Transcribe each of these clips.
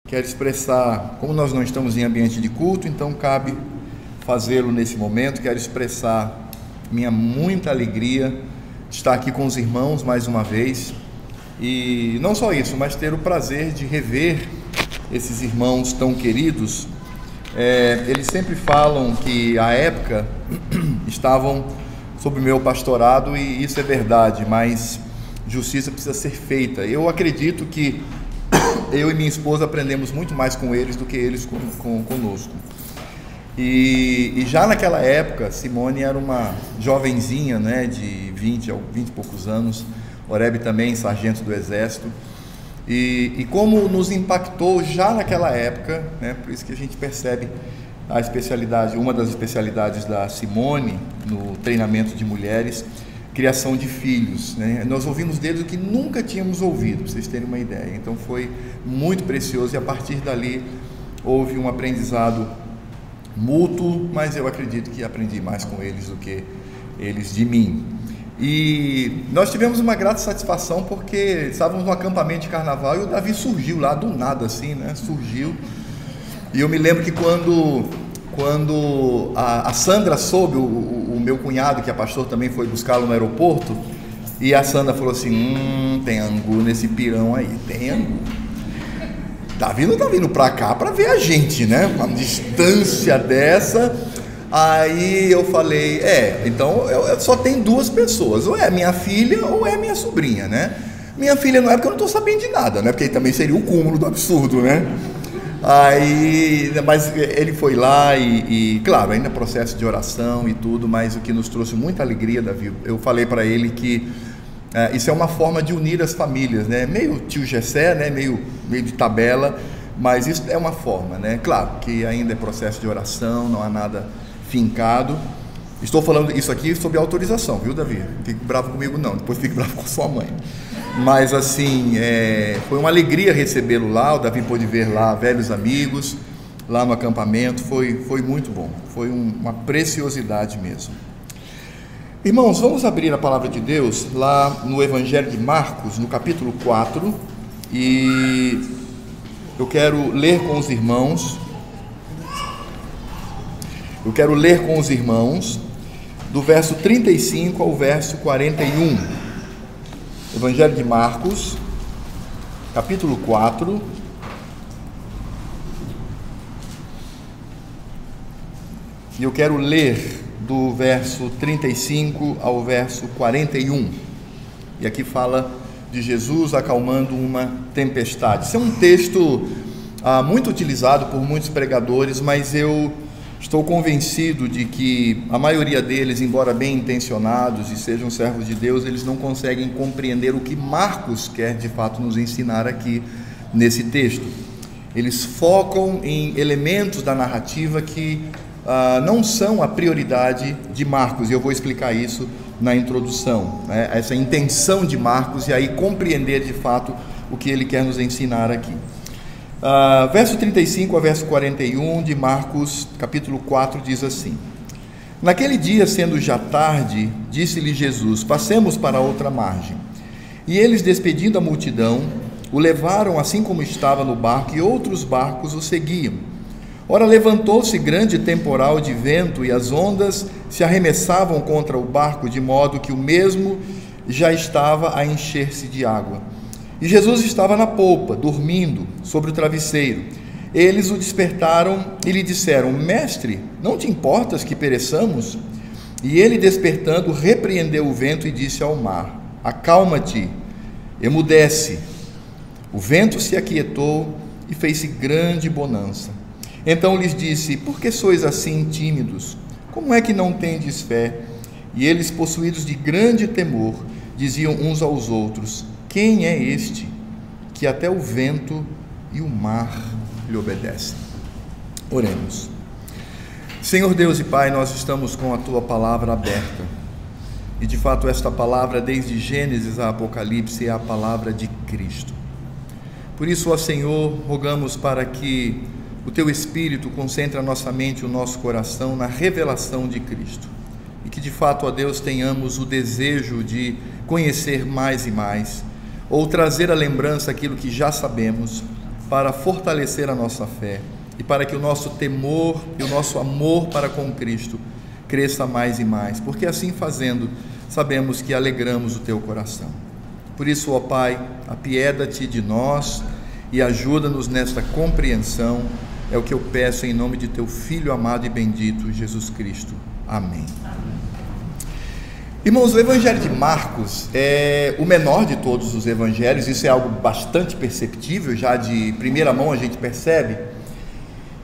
Quero expressar, como nós não estamos em ambiente de culto, então cabe fazê-lo nesse momento. Quero expressar minha muita alegria de estar aqui com os irmãos mais uma vez, e não só isso, mas ter o prazer de rever esses irmãos tão queridos. Eles sempre falam que à época estavam sob o meu pastorado, e isso é verdade, mas justiça precisa ser feita. Eu acredito que eu e minha esposa aprendemos muito mais com eles do que eles conosco. E já naquela época, Simone era uma jovenzinha, né, de 20 e poucos anos, Oreb também, sargento do Exército, e como nos impactou já naquela época, né, por isso que a gente percebe a especialidade, uma das especialidades da Simone no treinamento de mulheres, criação de filhos, né? Nós ouvimos deles o que nunca tínhamos ouvido, para vocês terem uma ideia. Então foi muito precioso, e a partir dali houve um aprendizado mútuo, mas eu acredito que aprendi mais com eles do que eles de mim. E nós tivemos uma grata satisfação, porque estávamos no acampamento de carnaval e o Davi surgiu lá do nada, assim, né? Surgiu. E eu me lembro que quando a Sandra soube, o meu cunhado, que é pastor, também foi buscá-lo no aeroporto, e a Sandra falou assim: tem angu nesse pirão aí, tem angu. Davi não está vindo para cá para ver a gente, né? Uma distância dessa. Aí eu falei: então eu só tenho duas pessoas, ou é minha filha ou é minha sobrinha, né? Minha filha não é, porque eu não estou sabendo de nada, né? Porque aí também seria o cúmulo do absurdo, né? Aí, mas ele foi lá e claro, ainda processo de oração e tudo, mas o que nos trouxe muita alegria, Davi, eu falei para ele que isso é uma forma de unir as famílias, né? Meio tio Gessé, né? Meio de tabela, mas isso é uma forma, né? Claro que ainda é processo de oração, não há nada fincado. Estou falando isso aqui sob autorização, viu, Davi? Não fique bravo comigo não, depois fique bravo com sua mãe. Mas assim, foi uma alegria recebê-lo lá. O Davi pôde ver lá velhos amigos, lá no acampamento. Foi muito bom, foi uma preciosidade mesmo. Irmãos, vamos abrir a palavra de Deus lá no Evangelho de Marcos, no capítulo 4, e eu quero ler com os irmãos. Do verso 35 ao verso 41. Evangelho de Marcos, capítulo 4, e eu quero ler do verso 35 ao verso 41. E aqui fala de Jesus acalmando uma tempestade. Esse é um texto muito utilizado por muitos pregadores, mas eu estou convencido de que a maioria deles, embora bem intencionados e sejam servos de Deus, eles não conseguem compreender o que Marcos quer de fato nos ensinar aqui nesse texto. Eles focam em elementos da narrativa que não são a prioridade de Marcos, e eu vou explicar isso na introdução, né? Essa intenção de Marcos, e aí compreender de fato o que ele quer nos ensinar aqui. Verso 35 a verso 41 de Marcos, capítulo 4, diz assim: Naquele dia, sendo já tarde, disse-lhe Jesus: Passemos para a outra margem. E eles, despedindo a multidão, o levaram assim como estava no barco, e outros barcos o seguiam. Ora, levantou-se grande temporal de vento, e as ondas se arremessavam contra o barco, de modo que o mesmo já estava a encher-se de água. E Jesus estava na polpa, dormindo sobre o travesseiro. Eles o despertaram e lhe disseram: Mestre, não te importas que pereçamos? E ele, despertando, repreendeu o vento e disse ao mar: Acalma-te, emudece. O vento se aquietou e fez-se grande bonança. Então lhes disse: Por que sois assim tímidos? Como é que não tendes fé? E eles, possuídos de grande temor, diziam uns aos outros: Quem é este que até o vento e o mar lhe obedecem? Oremos. Senhor Deus e Pai, nós estamos com a Tua palavra aberta, e de fato esta palavra, desde Gênesis a Apocalipse, é a palavra de Cristo. Por isso, ó Senhor, rogamos para que o Teu Espírito concentre a nossa mente e o nosso coração na revelação de Cristo, e que de fato, ó Deus, tenhamos o desejo de conhecer mais e mais, ou trazer à lembrança aquilo que já sabemos, para fortalecer a nossa fé e para que o nosso temor e o nosso amor para com Cristo cresça mais e mais, porque assim fazendo, sabemos que alegramos o teu coração. Por isso, ó Pai, apieda-te de nós e ajuda-nos nesta compreensão. É o que eu peço em nome de teu Filho amado e bendito, Jesus Cristo. Amém. Irmãos, o Evangelho de Marcos é o menor de todos os evangelhos. Isso é algo bastante perceptível, já de primeira mão a gente percebe.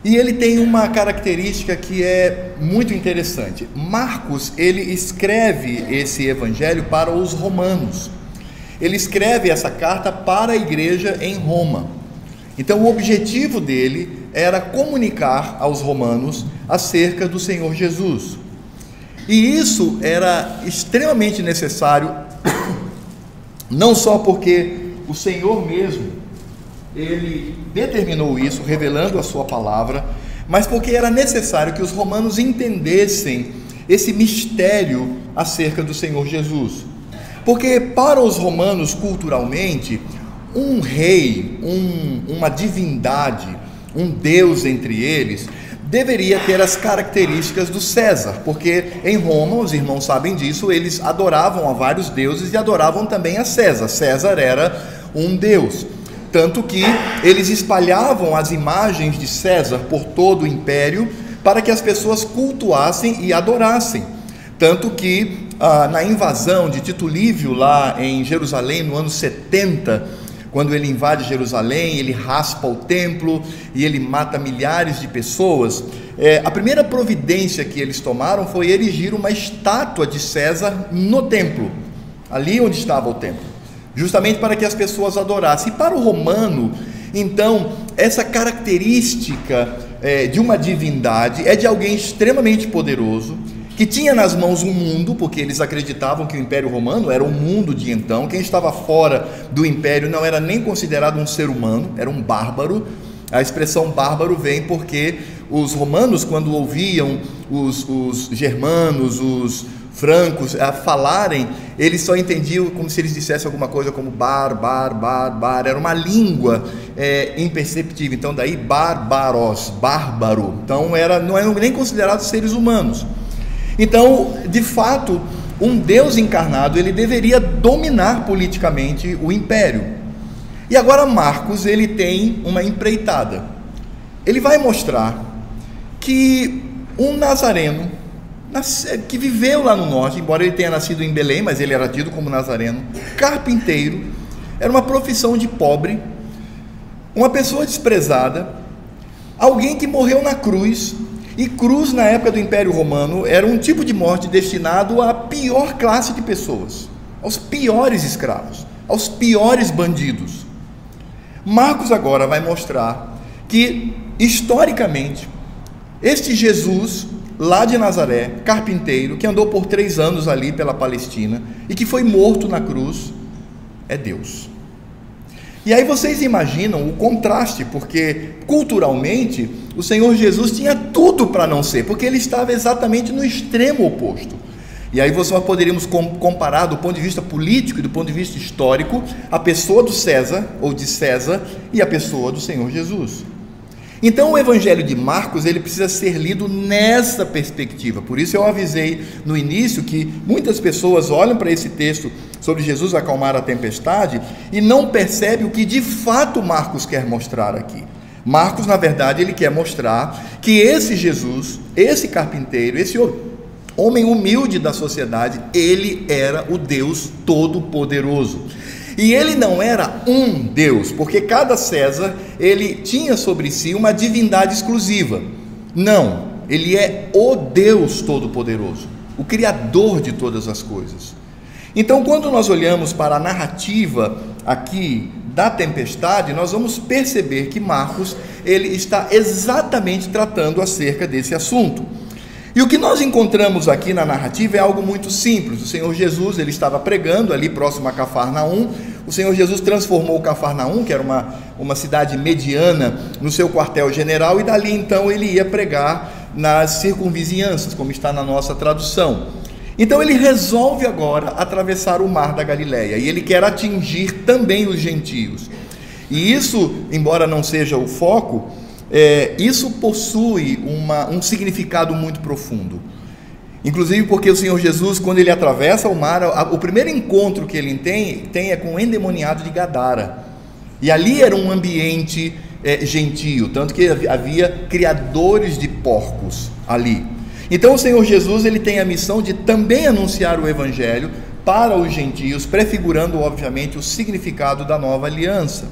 E ele tem uma característica que é muito interessante. Marcos, ele escreve esse evangelho para os romanos. Ele escreve essa carta para a igreja em Roma. Então o objetivo dele era comunicar aos romanos acerca do Senhor Jesus. E isso era extremamente necessário, não só porque o Senhor mesmo, ele determinou isso, revelando a sua palavra, mas porque era necessário que os romanos entendessem esse mistério acerca do Senhor Jesus. Porque para os romanos, culturalmente, um rei, uma divindade, um Deus entre eles, deveria ter as características do César, porque em Roma, os irmãos sabem disso, eles adoravam a vários deuses e adoravam também a César. César era um deus, tanto que eles espalhavam as imagens de César por todo o império para que as pessoas cultuassem e adorassem. Tanto que na invasão de Tito Lívio lá em Jerusalém no ano 70, quando ele invade Jerusalém, ele raspa o templo e ele mata milhares de pessoas, a primeira providência que eles tomaram foi erigir uma estátua de César no templo, ali onde estava o templo, justamente para que as pessoas adorassem. E para o romano, então, essa característica de uma divindade é de alguém extremamente poderoso, que tinha nas mãos um mundo, porque eles acreditavam que o Império Romano era o mundo de então. Quem estava fora do Império não era nem considerado um ser humano, era um bárbaro. A expressão bárbaro vem porque os romanos, quando ouviam os germanos, os francos falarem, eles só entendiam como se eles dissessem alguma coisa como bar, era uma língua imperceptível. Então daí bárbaros, bárbaro, então não eram nem considerados seres humanos. Então, de fato, um Deus encarnado, ele deveria dominar politicamente o império. E agora Marcos, ele tem uma empreitada. Ele vai mostrar que um nazareno, que viveu lá no norte, embora ele tenha nascido em Belém, mas ele era tido como nazareno, carpinteiro, era uma profissão de pobre, uma pessoa desprezada, alguém que morreu na cruz. E cruz, na época do Império Romano, era um tipo de morte destinado à pior classe de pessoas, aos piores escravos, aos piores bandidos. Marcos agora vai mostrar que, historicamente, este Jesus, lá de Nazaré, carpinteiro, que andou por 3 anos ali pela Palestina e que foi morto na cruz, é Deus. E aí vocês imaginam o contraste, porque culturalmente o Senhor Jesus tinha tudo para não ser, porque ele estava exatamente no extremo oposto. E aí nós poderíamos comparar do ponto de vista político e do ponto de vista histórico a pessoa do César, ou de César, e a pessoa do Senhor Jesus. Então o Evangelho de Marcos, ele precisa ser lido nessa perspectiva. Por isso eu avisei no início que muitas pessoas olham para esse texto sobre Jesus acalmar a tempestade e não percebem o que de fato Marcos quer mostrar aqui. Marcos, na verdade, ele quer mostrar que esse Jesus, esse carpinteiro, esse homem humilde da sociedade, ele era o Deus Todo-Poderoso. E ele não era um Deus, porque cada César, ele tinha sobre si uma divindade exclusiva. Não, ele é o Deus Todo-Poderoso, o Criador de todas as coisas. Então, quando nós olhamos para a narrativa aqui da tempestade, nós vamos perceber que Marcos, ele está exatamente tratando acerca desse assunto. E o que nós encontramos aqui na narrativa é algo muito simples. O Senhor Jesus, ele estava pregando ali próximo a Cafarnaum. O Senhor Jesus transformou Cafarnaum, que era uma cidade mediana, no seu quartel-general, e dali então ele ia pregar nas circunvizinhanças, como está na nossa tradução. Então ele resolve agora atravessar o mar da Galileia, e ele quer atingir também os gentios. E isso, embora não seja o foco, isso possui um significado muito profundo. Inclusive porque o Senhor Jesus, quando ele atravessa o mar, o primeiro encontro que ele tem é com o endemoniado de Gadara. E ali era um ambiente gentio, tanto que havia criadores de porcos ali. Então o Senhor Jesus, ele tem a missão de também anunciar o Evangelho para os gentios, prefigurando obviamente o significado da nova aliança.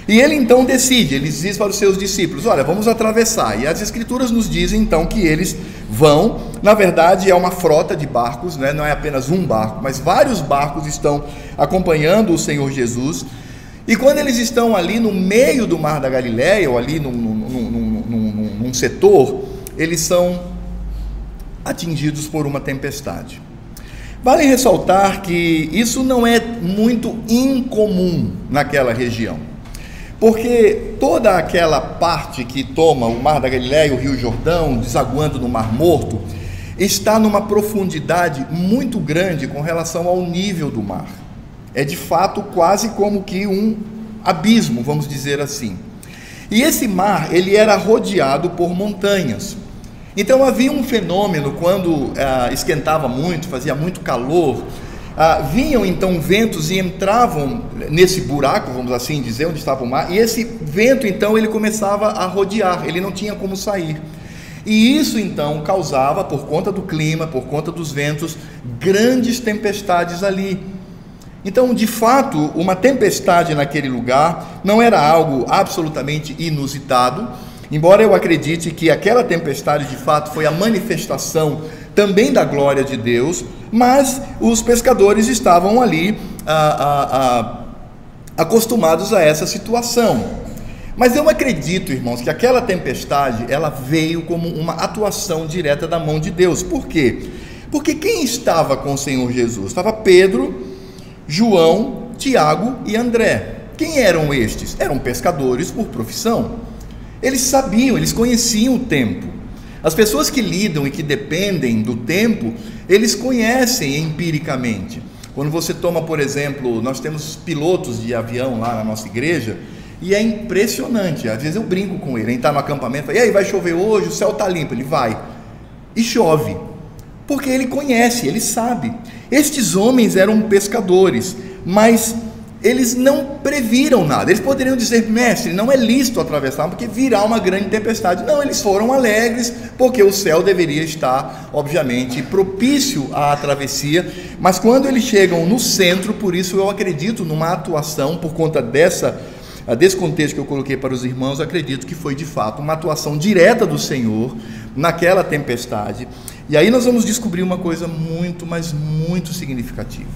E ele então decide, ele diz para os seus discípulos: olha, vamos atravessar. E as escrituras nos dizem então que eles vão. Na verdade é uma frota de barcos, né? Não é apenas um barco, mas vários barcos estão acompanhando o Senhor Jesus. E quando eles estão ali no meio do mar da Galileia, ou ali num setor, eles são atingidos por uma tempestade. Vale ressaltar que isso não é muito incomum naquela região, porque toda aquela parte que toma o mar da Galileia, o Rio Jordão, desaguando no Mar Morto, está numa profundidade muito grande com relação ao nível do mar. É de fato quase como que um abismo, vamos dizer assim. E esse mar, ele era rodeado por montanhas. Então havia um fenômeno, quando esquentava muito, fazia muito calor, vinham então ventos e entravam nesse buraco, vamos assim dizer, onde estava o mar, e esse vento então ele começava a rodear, ele não tinha como sair. E isso então causava, por conta do clima, por conta dos ventos, grandes tempestades ali. Então, de fato, uma tempestade naquele lugar não era algo absolutamente inusitado, embora eu acredite que aquela tempestade de fato foi a manifestação também da glória de Deus, mas os pescadores estavam ali acostumados a essa situação. Mas eu acredito, irmãos, que aquela tempestade, ela veio como uma atuação direta da mão de Deus. Por quê? Porque quem estava com o Senhor Jesus? Estava Pedro, João, Tiago e André. Quem eram estes? Eram pescadores por profissão. Eles sabiam, eles conheciam o tempo. As pessoas que lidam e que dependem do tempo, eles conhecem empiricamente. Quando você toma, por exemplo, nós temos pilotos de avião lá na nossa igreja, e é impressionante. Às vezes eu brinco com ele, está no acampamento, fala: e aí, vai chover hoje? O céu está limpo. Ele vai e chove, porque ele conhece, ele sabe. Estes homens eram pescadores, mas eles não previram nada. Eles poderiam dizer: mestre, não é lícito atravessar porque virá uma grande tempestade. Não, eles foram alegres porque o céu deveria estar, obviamente, propício à travessia. Mas quando eles chegam no centro, por isso eu acredito numa atuação, por conta desse contexto que eu coloquei para os irmãos, acredito que foi de fato uma atuação direta do Senhor naquela tempestade. E aí nós vamos descobrir uma coisa muito, mas muito significativa.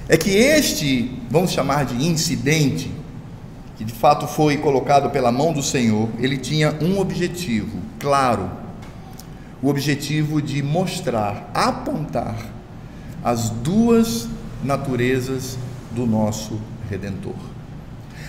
É que este, vamos chamar de incidente, que de fato foi colocado pela mão do Senhor, ele tinha um objetivo claro, o objetivo de mostrar, apontar as duas naturezas do nosso Redentor.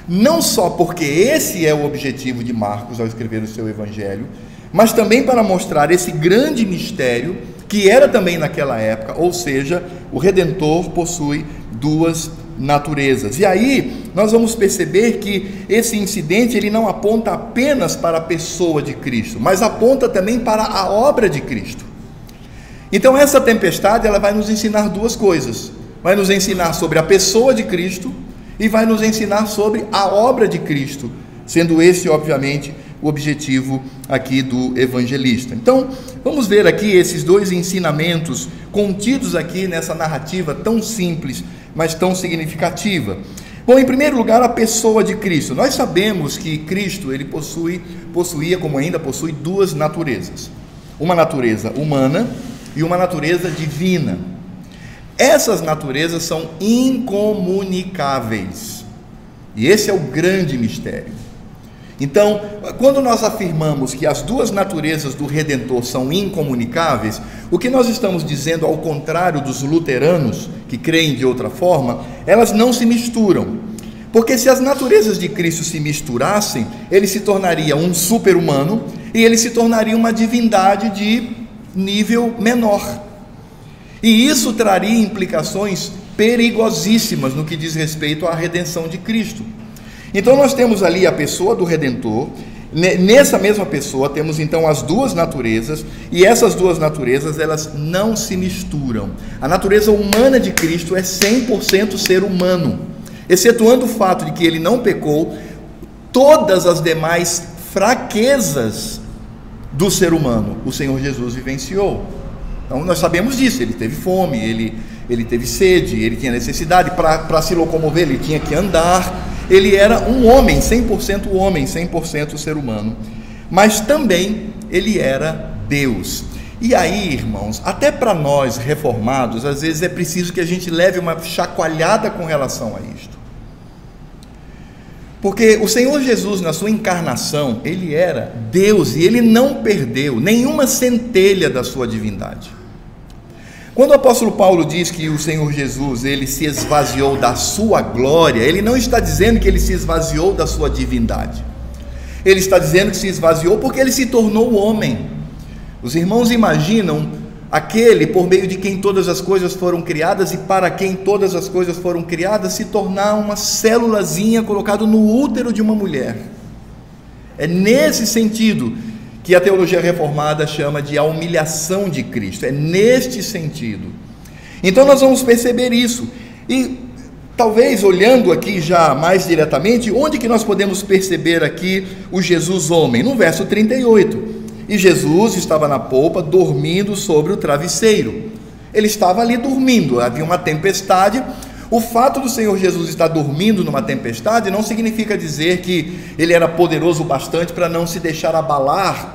Não só porque esse é o objetivo de Marcos ao escrever o seu evangelho, mas também para mostrar esse grande mistério que era também naquela época, ou seja, o Redentor possui duas naturezas. E aí nós vamos perceber que esse incidente ele não aponta apenas para a pessoa de Cristo, mas aponta também para a obra de Cristo. Então essa tempestade ela vai nos ensinar duas coisas: vai nos ensinar sobre a pessoa de Cristo e vai nos ensinar sobre a obra de Cristo, sendo esse obviamente o objetivo aqui do evangelista. Então, vamos ver aqui esses dois ensinamentos contidos aqui nessa narrativa tão simples, mas tão significativa. Bom, em primeiro lugar, a pessoa de Cristo. Nós sabemos que Cristo, ele possuía, como ainda possui, duas naturezas. Uma natureza humana e uma natureza divina. Essas naturezas são incomunicáveis. E esse é o grande mistério. Então, quando nós afirmamos que as duas naturezas do Redentor são incomunicáveis, o que nós estamos dizendo, ao contrário dos luteranos, que creem de outra forma, elas não se misturam. Porque se as naturezas de Cristo se misturassem, ele se tornaria um super-humano e ele se tornaria uma divindade de nível menor. E isso traria implicações perigosíssimas no que diz respeito à redenção de Cristo. Então nós temos ali a pessoa do Redentor. Nessa mesma pessoa temos então as duas naturezas, e essas duas naturezas, elas não se misturam. A natureza humana de Cristo é 100% ser humano, excetuando o fato de que ele não pecou. Todas as demais fraquezas do ser humano, o Senhor Jesus vivenciou. Então nós sabemos disso. Ele teve fome, ele teve sede, ele tinha necessidade para se locomover, ele tinha que andar. Ele era um homem, 100% ser humano, mas também ele era Deus. E aí, irmãos, até para nós reformados, às vezes é preciso que a gente leve uma chacoalhada com relação a isto. Porque o Senhor Jesus, na sua encarnação, ele era Deus e ele não perdeu nenhuma centelha da sua divindade. Quando o apóstolo Paulo diz que o Senhor Jesus, ele se esvaziou da sua glória, ele não está dizendo que ele se esvaziou da sua divindade. Ele está dizendo que se esvaziou porque ele se tornou homem. Os irmãos imaginam aquele por meio de quem todas as coisas foram criadas e para quem todas as coisas foram criadas se tornar uma célulazinha colocado no útero de uma mulher. É nesse sentido que a teologia reformada chama de a humilhação de Cristo, é neste sentido. Então nós vamos perceber isso, e talvez olhando aqui já mais diretamente, onde que nós podemos perceber aqui o Jesus homem? No verso 38, e Jesus estava na polpa, dormindo sobre o travesseiro. Ele estava ali dormindo, havia uma tempestade. O fato do Senhor Jesus estar dormindo numa tempestade não significa dizer que ele era poderoso bastante para não se deixar abalar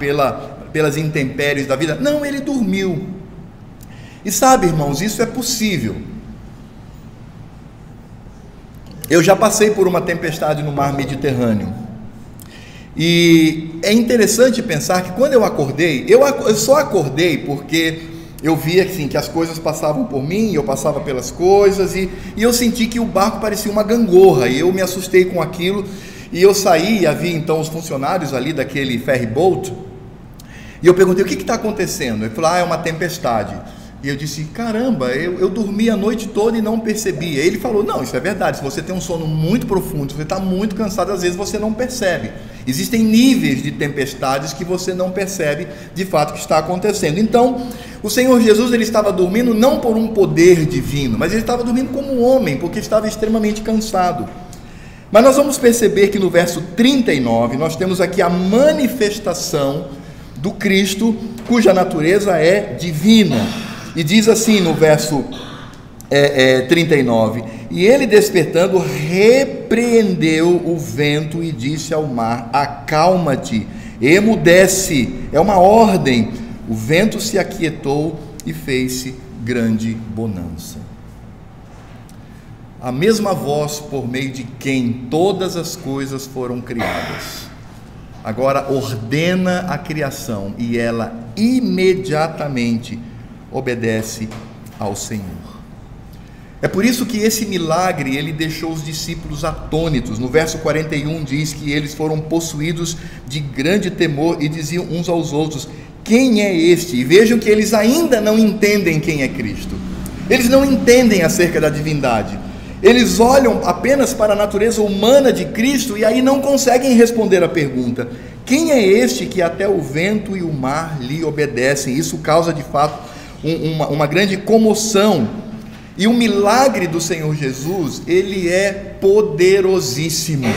pelas intempéries da vida. Não, ele dormiu. E sabe, irmãos, isso é possível. Eu já passei por uma tempestade no mar Mediterrâneo. E é interessante pensar que quando eu acordei, eu só acordei porque eu via assim, que as coisas passavam por mim, eu passava pelas coisas, e eu senti que o barco parecia uma gangorra, e eu me assustei com aquilo, e eu saí, e havia então os funcionários ali daquele ferry boat, e eu perguntei, o que está acontecendo? Ele falou, é uma tempestade. E eu disse, caramba, eu dormi a noite toda e não percebi. Ele falou, não, isso é verdade, se você tem um sono muito profundo, se você está muito cansado, às vezes você não percebe. Existem níveis de tempestades que você não percebe de fato que está acontecendo. Então, o Senhor Jesus, ele estava dormindo não por um poder divino, mas ele estava dormindo como um homem, porque estava extremamente cansado. Mas nós vamos perceber que no verso 39, nós temos aqui a manifestação do Cristo, cuja natureza é divina. E diz assim no verso 39, e ele despertando, repreendeu o vento e disse ao mar, acalma-te, emudece, é uma ordem. O vento se aquietou e fez-se grande bonança. A mesma voz por meio de quem todas as coisas foram criadas, agora ordena a criação e ela imediatamente obedece ao Senhor. É por isso que esse milagre, ele deixou os discípulos atônitos. No verso 41 diz que eles foram possuídos de grande temor e diziam uns aos outros, quem é este? E vejam que eles ainda não entendem quem é Cristo. Eles não entendem acerca da divindade. Eles olham apenas para a natureza humana de Cristo e aí não conseguem responder a pergunta, quem é este que até o vento e o mar lhe obedecem? Isso causa de fato uma grande comoção. E o milagre do Senhor Jesus, ele é poderosíssimo,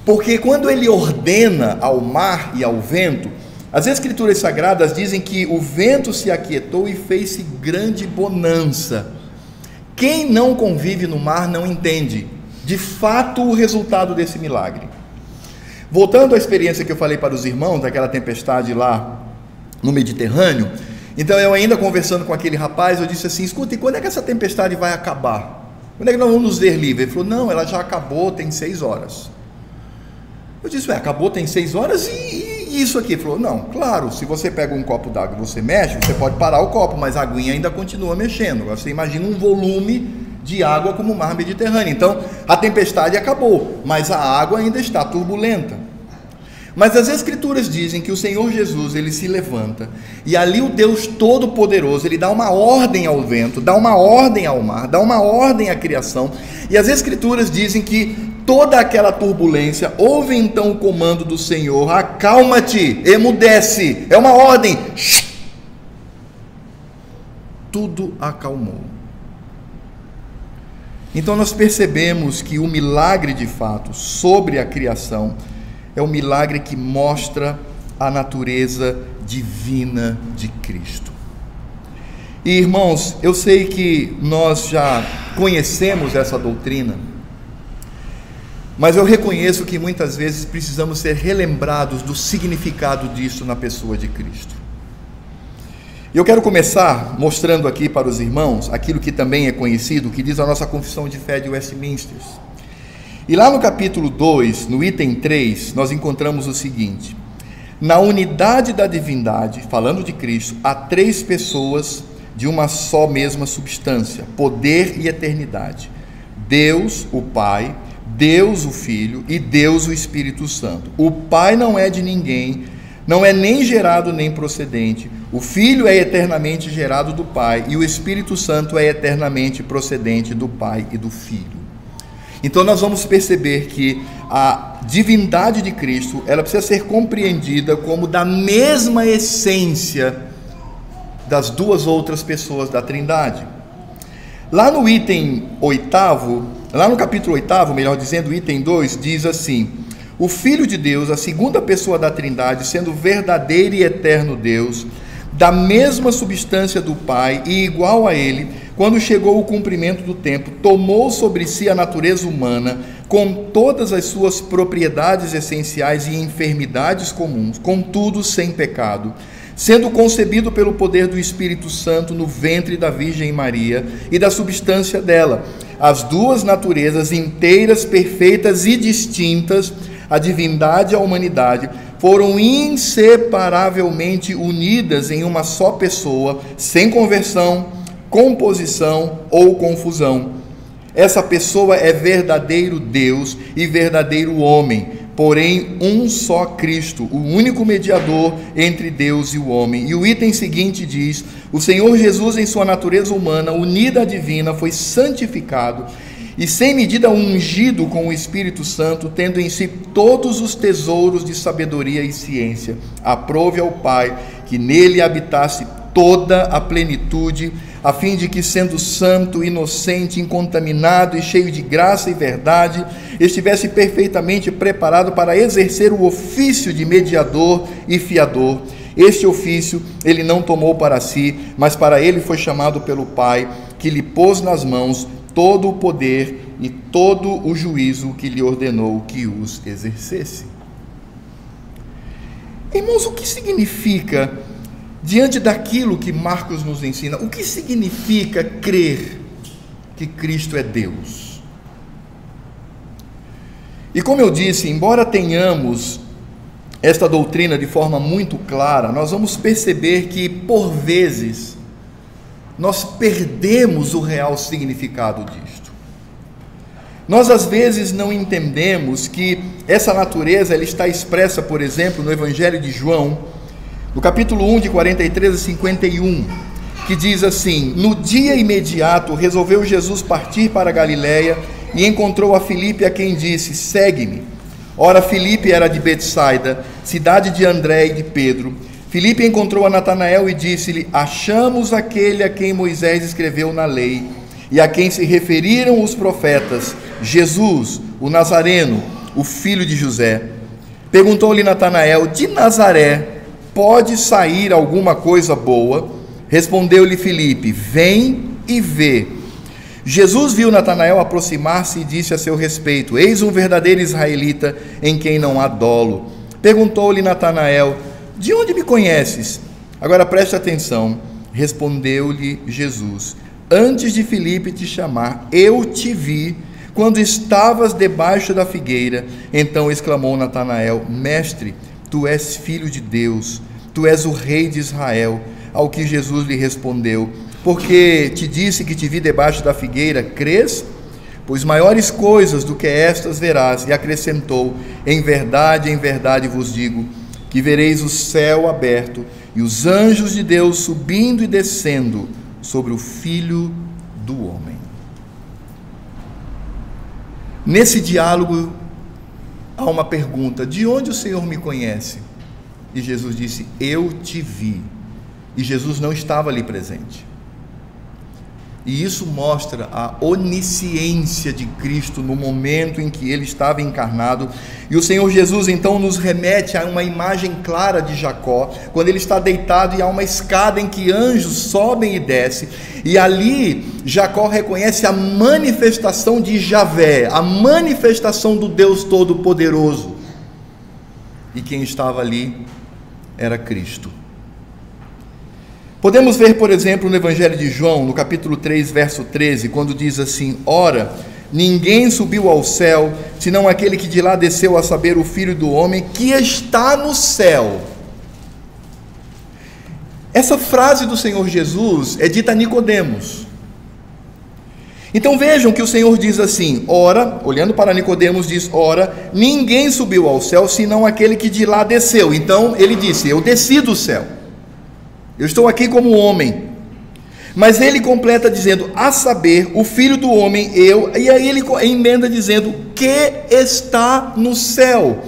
porque quando ele ordena ao mar e ao vento, as escrituras sagradas dizem que o vento se aquietou e fez-se grande bonança. Quem não convive no mar não entende de fato o resultado desse milagre. Voltando à experiência que eu falei para os irmãos daquela tempestade lá no Mediterrâneo, então eu ainda conversando com aquele rapaz, eu disse assim, escuta, e quando é que essa tempestade vai acabar? Quando é que nós vamos nos ver livres? Ele falou, não, ela já acabou, tem 6 horas. Eu disse, acabou, tem 6 horas e isso aqui? Ele falou, não, claro, se você pega um copo d'água e você mexe, você pode parar o copo, mas a aguinha ainda continua mexendo. Agora você imagina um volume de água como o mar Mediterrâneo. Então a tempestade acabou, mas a água ainda está turbulenta. Mas as escrituras dizem que o Senhor Jesus, ele se levanta, e ali o Deus Todo-Poderoso, ele dá uma ordem ao vento, dá uma ordem ao mar, dá uma ordem à criação, e as escrituras dizem que toda aquela turbulência, houve então o comando do Senhor: acalma-te, emudece, é uma ordem. Tudo acalmou. Então nós percebemos que o milagre de fato sobre a criação é um milagre que mostra a natureza divina de Cristo. E irmãos, eu sei que nós já conhecemos essa doutrina, mas eu reconheço que muitas vezes precisamos ser relembrados do significado disso na pessoa de Cristo. Eu quero começar mostrando aqui para os irmãos aquilo que também é conhecido, que diz a nossa confissão de fé de Westminster. E lá no capítulo 2, no item 3, nós encontramos o seguinte: na unidade da divindade, falando de Cristo, há 3 pessoas de uma só mesma substância, poder e eternidade: Deus, o Pai, Deus, o Filho e Deus, o Espírito Santo. O Pai não é de ninguém, não é nem gerado nem procedente. O Filho é eternamente gerado do Pai e o Espírito Santo é eternamente procedente do Pai e do Filho. Então nós vamos perceber que a divindade de Cristo, ela precisa ser compreendida como da mesma essência das 2 outras pessoas da Trindade. Lá no item 8º, lá no capítulo 8º, melhor dizendo, item 2, diz assim: o Filho de Deus, a segunda pessoa da Trindade, sendo verdadeiro e eterno Deus, da mesma substância do Pai e igual a Ele, quando chegou o cumprimento do tempo, tomou sobre si a natureza humana, com todas as suas propriedades essenciais e enfermidades comuns, contudo sem pecado, sendo concebido pelo poder do Espírito Santo no ventre da Virgem Maria e da substância dela, as 2 naturezas inteiras, perfeitas e distintas, a divindade e a humanidade, foram inseparavelmente unidas em uma só pessoa, sem conversão, composição ou confusão. Essa pessoa é verdadeiro Deus e verdadeiro homem, porém um só Cristo, o único mediador entre Deus e o homem. E o item seguinte diz: o Senhor Jesus, em sua natureza humana, unida à divina, foi santificado e sem medida ungido com o Espírito Santo, tendo em si todos os tesouros de sabedoria e ciência. Aprove ao Pai que nele habitasse toda a plenitude, a fim de que, sendo santo, inocente, incontaminado e cheio de graça e verdade, estivesse perfeitamente preparado para exercer o ofício de mediador e fiador. Este ofício ele não tomou para si, mas para ele foi chamado pelo Pai, que lhe pôs nas mãos todo o poder e todo o juízo, que lhe ordenou que os exercesse. Irmãos, o que significa, diante daquilo que Marcos nos ensina, o que significa crer que Cristo é Deus? E como eu disse, embora tenhamos esta doutrina de forma muito clara, nós vamos perceber que, por vezes, nós perdemos o real significado disto. Nós, às vezes, não entendemos que essa natureza ela está expressa, por exemplo, no Evangelho de João, no capítulo 1, de 43 a 51, que diz assim: no dia imediato resolveu Jesus partir para a Galiléia e encontrou a Filipe, a quem disse: segue-me. Ora, Filipe era de Betsaida, cidade de André e de Pedro. Filipe encontrou a Natanael e disse-lhe: achamos aquele a quem Moisés escreveu na lei e a quem se referiram os profetas, Jesus, o Nazareno, o filho de José. Perguntou-lhe Natanael: de Nazaré pode sair alguma coisa boa? Respondeu-lhe Filipe: vem e vê. Jesus viu Natanael aproximar-se e disse a seu respeito: eis um verdadeiro israelita em quem não há dolo. Perguntou-lhe Natanael: de onde me conheces? Agora preste atenção. Respondeu-lhe Jesus: antes de Filipe te chamar, eu te vi quando estavas debaixo da figueira. Então exclamou Natanael: mestre, tu és filho de Deus, tu és o rei de Israel. Ao que Jesus lhe respondeu: porque te disse que te vi debaixo da figueira, crês? Pois maiores coisas do que estas verás. E acrescentou: em verdade vos digo, que vereis o céu aberto e os anjos de Deus subindo e descendo sobre o Filho do Homem. Nesse diálogo há uma pergunta: de onde o Senhor me conhece? E Jesus disse: eu te vi. E Jesus não estava ali presente. E isso mostra a onisciência de Cristo no momento em que ele estava encarnado. E o Senhor Jesus então nos remete a uma imagem clara de Jacó, quando ele está deitado e há uma escada em que anjos sobem e descem, e ali Jacó reconhece a manifestação de Javé, a manifestação do Deus Todo-Poderoso. E quem estava ali era Cristo. Podemos ver, por exemplo, no Evangelho de João, no capítulo 3, verso 13, quando diz assim: ora, ninguém subiu ao céu, senão aquele que de lá desceu, a saber, o Filho do Homem, que está no céu. Essa frase do Senhor Jesus é dita a Nicodemos. Então vejam que o Senhor diz assim: ora, olhando para Nicodemos, diz: ora, ninguém subiu ao céu, senão aquele que de lá desceu. Então ele disse: eu desci do céu. Eu estou aqui como homem. Mas ele completa dizendo: a saber, o Filho do Homem, eu. E aí ele emenda dizendo: que está no céu.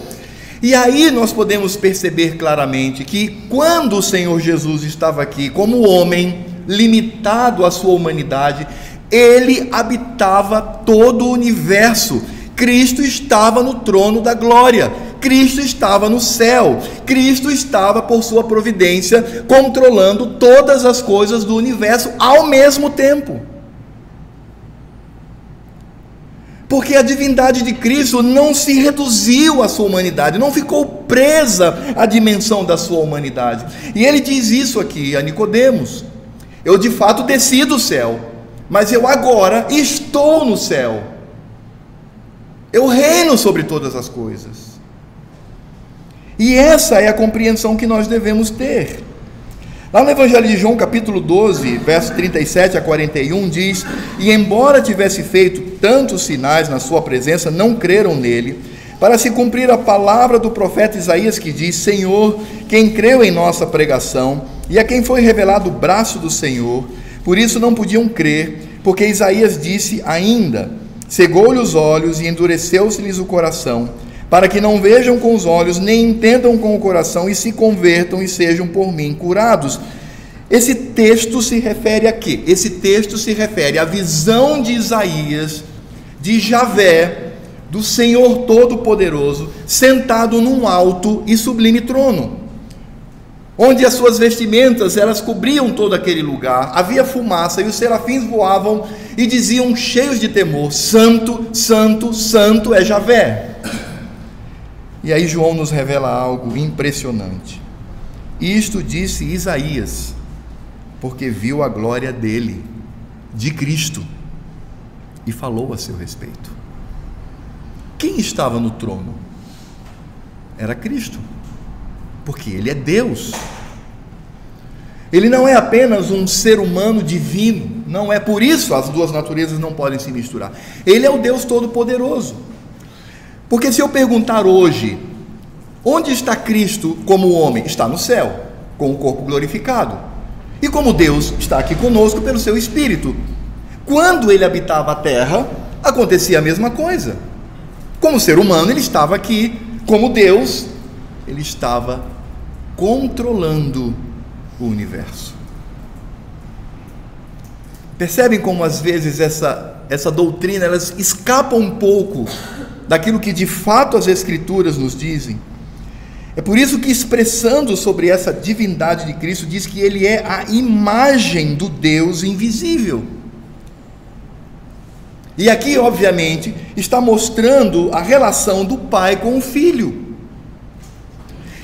E aí nós podemos perceber claramente que quando o Senhor Jesus estava aqui como homem, limitado à sua humanidade, ele habitava todo o universo. Cristo estava no trono da glória, Cristo estava no céu, Cristo estava, por sua providência, controlando todas as coisas do universo ao mesmo tempo. Porque a divindade de Cristo não se reduziu à sua humanidade, não ficou presa à dimensão da sua humanidade. E ele diz isso aqui a Nicodemos: eu de fato desci do céu, mas eu agora estou no céu. Eu reino sobre todas as coisas. E essa é a compreensão que nós devemos ter. Lá no Evangelho de João, capítulo 12, verso 37 a 41, diz: e embora tivesse feito tantos sinais na sua presença, não creram nele, para se cumprir a palavra do profeta Isaías, que diz: Senhor, quem creu em nossa pregação, e a quem foi revelado o braço do Senhor, por isso não podiam crer, porque Isaías disse ainda: cegou-lhe os olhos e endureceu-se-lhes o coração, para que não vejam com os olhos, nem entendam com o coração, e se convertam e sejam por mim curados. Esse texto se refere a quê? Esse texto se refere à visão de Isaías, de Javé, do Senhor Todo-Poderoso, sentado num alto e sublime trono, onde as suas vestimentas, elas cobriam todo aquele lugar, havia fumaça, e os serafins voavam e diziam, cheios de temor: Santo, Santo, Santo é Javé. E aí João nos revela algo impressionante. Isto disse Isaías, porque viu a glória dele, de Cristo, e falou a seu respeito. Quem estava no trono? Era Cristo, porque ele é Deus. Ele não é apenas um ser humano divino, não é por isso as duas naturezas não podem se misturar. Ele é o Deus Todo-Poderoso. Porque se eu perguntar hoje, onde está Cristo como homem? Está no céu, com o corpo glorificado. E como Deus está aqui conosco pelo seu Espírito. Quando ele habitava a terra, acontecia a mesma coisa. Como ser humano, ele estava aqui. Como Deus, ele estava controlando o universo. Percebem como às vezes essa doutrina, elas escapam um pouco daquilo que de fato as Escrituras nos dizem? É por isso que, expressando sobre essa divindade de Cristo, diz que ele é a imagem do Deus invisível. E aqui, obviamente, está mostrando a relação do Pai com o Filho.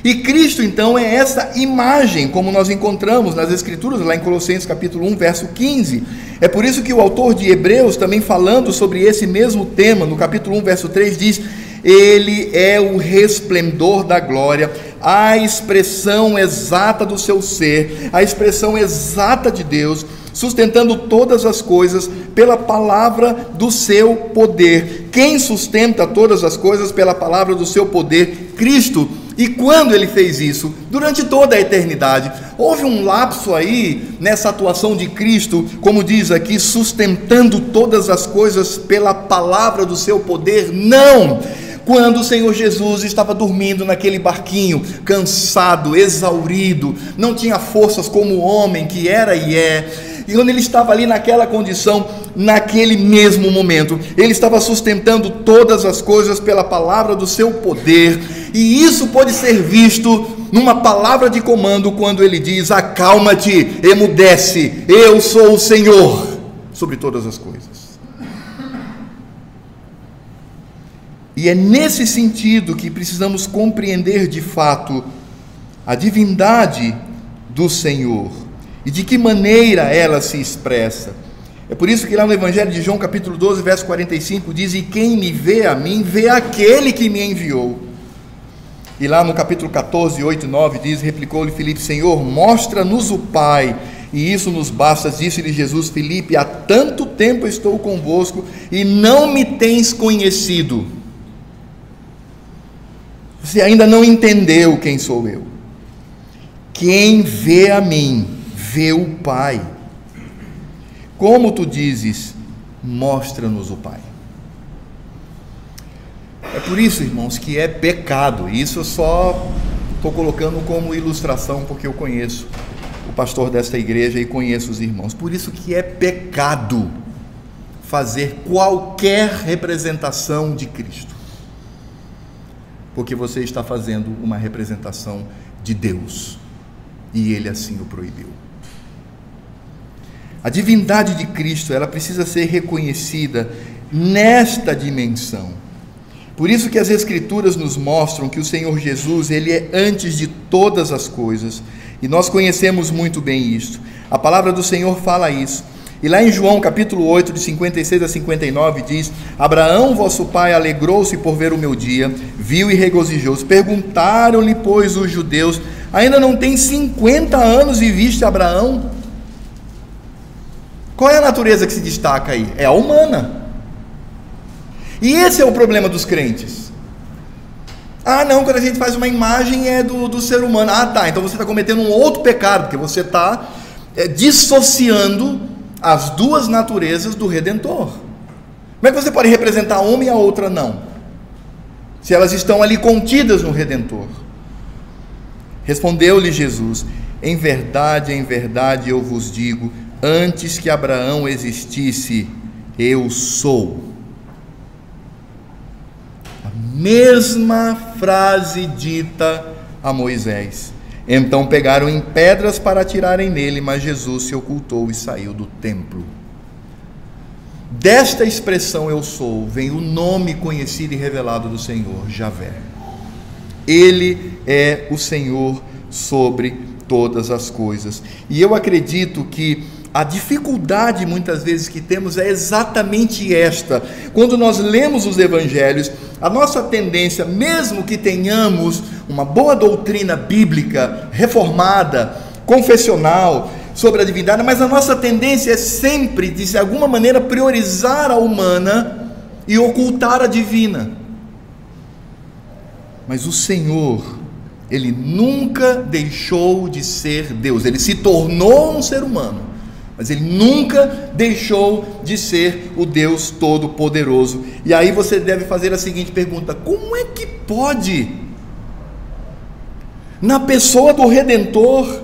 E Cristo, então, é essa imagem, como nós encontramos nas Escrituras, lá em Colossenses capítulo 1, verso 15. É por isso que o autor de Hebreus, também falando sobre esse mesmo tema, no capítulo 1, verso 3, diz: ele é o resplendor da glória, a expressão exata do seu ser, a expressão exata de Deus, sustentando todas as coisas pela palavra do seu poder. Quem sustenta todas as coisas pela palavra do seu poder? Cristo. E quando ele fez isso? Durante toda a eternidade. Houve um lapso aí nessa atuação de Cristo, como diz aqui, sustentando todas as coisas pela palavra do seu poder? Não! Quando o Senhor Jesus estava dormindo naquele barquinho, cansado, exaurido, não tinha forças como o homem que era e é, e quando ele estava ali naquela condição, naquele mesmo momento, ele estava sustentando todas as coisas pela palavra do seu poder, e isso pode ser visto numa palavra de comando, quando ele diz: acalma-te, emudece, eu sou o Senhor sobre todas as coisas. E é nesse sentido que precisamos compreender de fato a divindade do Senhor e de que maneira ela se expressa. É por isso que lá no Evangelho de João, capítulo 12, verso 45, diz: e quem me vê a mim, vê aquele que me enviou. E lá no capítulo 14, 8 e 9 diz: replicou-lhe Filipe: Senhor, mostra-nos o Pai, e isso nos basta. Disse-lhe Jesus: Filipe, há tanto tempo estou convosco e não me tens conhecido. Você ainda não entendeu quem sou eu. Quem vê a mim, vê o Pai. Como tu dizes, mostra-nos o Pai. É por isso, irmãos, que é pecado. Isso eu só estou colocando como ilustração, porque eu conheço o pastor desta igreja e conheço os irmãos. Por isso que é pecado fazer qualquer representação de Cristo, porque você está fazendo uma representação de Deus, e Ele assim o proibiu. A divindade de Cristo, ela precisa ser reconhecida nesta dimensão. Por isso que as Escrituras nos mostram que o Senhor Jesus, Ele é antes de todas as coisas, e nós conhecemos muito bem isto. A palavra do Senhor fala isso. E lá em João capítulo 8, de 56 a 59, diz: Abraão, vosso pai, alegrou-se por ver o meu dia, viu e regozijou-se. Perguntaram-lhe, pois, os judeus: ainda não tem 50 anos e viste Abraão? Qual é a natureza que se destaca aí? É a humana. E esse é o problema dos crentes. Ah, não, quando a gente faz uma imagem é do ser humano. Ah, tá, então você está cometendo um outro pecado, porque você está dissociando as duas naturezas do Redentor. Como é que você pode representar uma e a outra não, se elas estão ali contidas no Redentor? Respondeu-lhe Jesus: em verdade eu vos digo, antes que Abraão existisse, eu sou. A mesma frase dita a Moisés. Então pegaram em pedras para atirarem nele, mas Jesus se ocultou e saiu do templo. Desta expressão eu sou, vem o nome conhecido e revelado do Senhor, Javé. Ele é o Senhor sobre todas as coisas. E eu acredito que a dificuldade muitas vezes que temos é exatamente esta. Quando nós lemos os evangelhos, a nossa tendência, mesmo que tenhamos uma boa doutrina bíblica, reformada, confessional, sobre a divindade, mas a nossa tendência é sempre, de alguma maneira, priorizar a humana e ocultar a divina. Mas o Senhor, Ele nunca deixou de ser Deus. Ele se tornou um ser humano, mas Ele nunca deixou de ser o Deus Todo-Poderoso. E aí você deve fazer a seguinte pergunta: como é que pode, na pessoa do Redentor,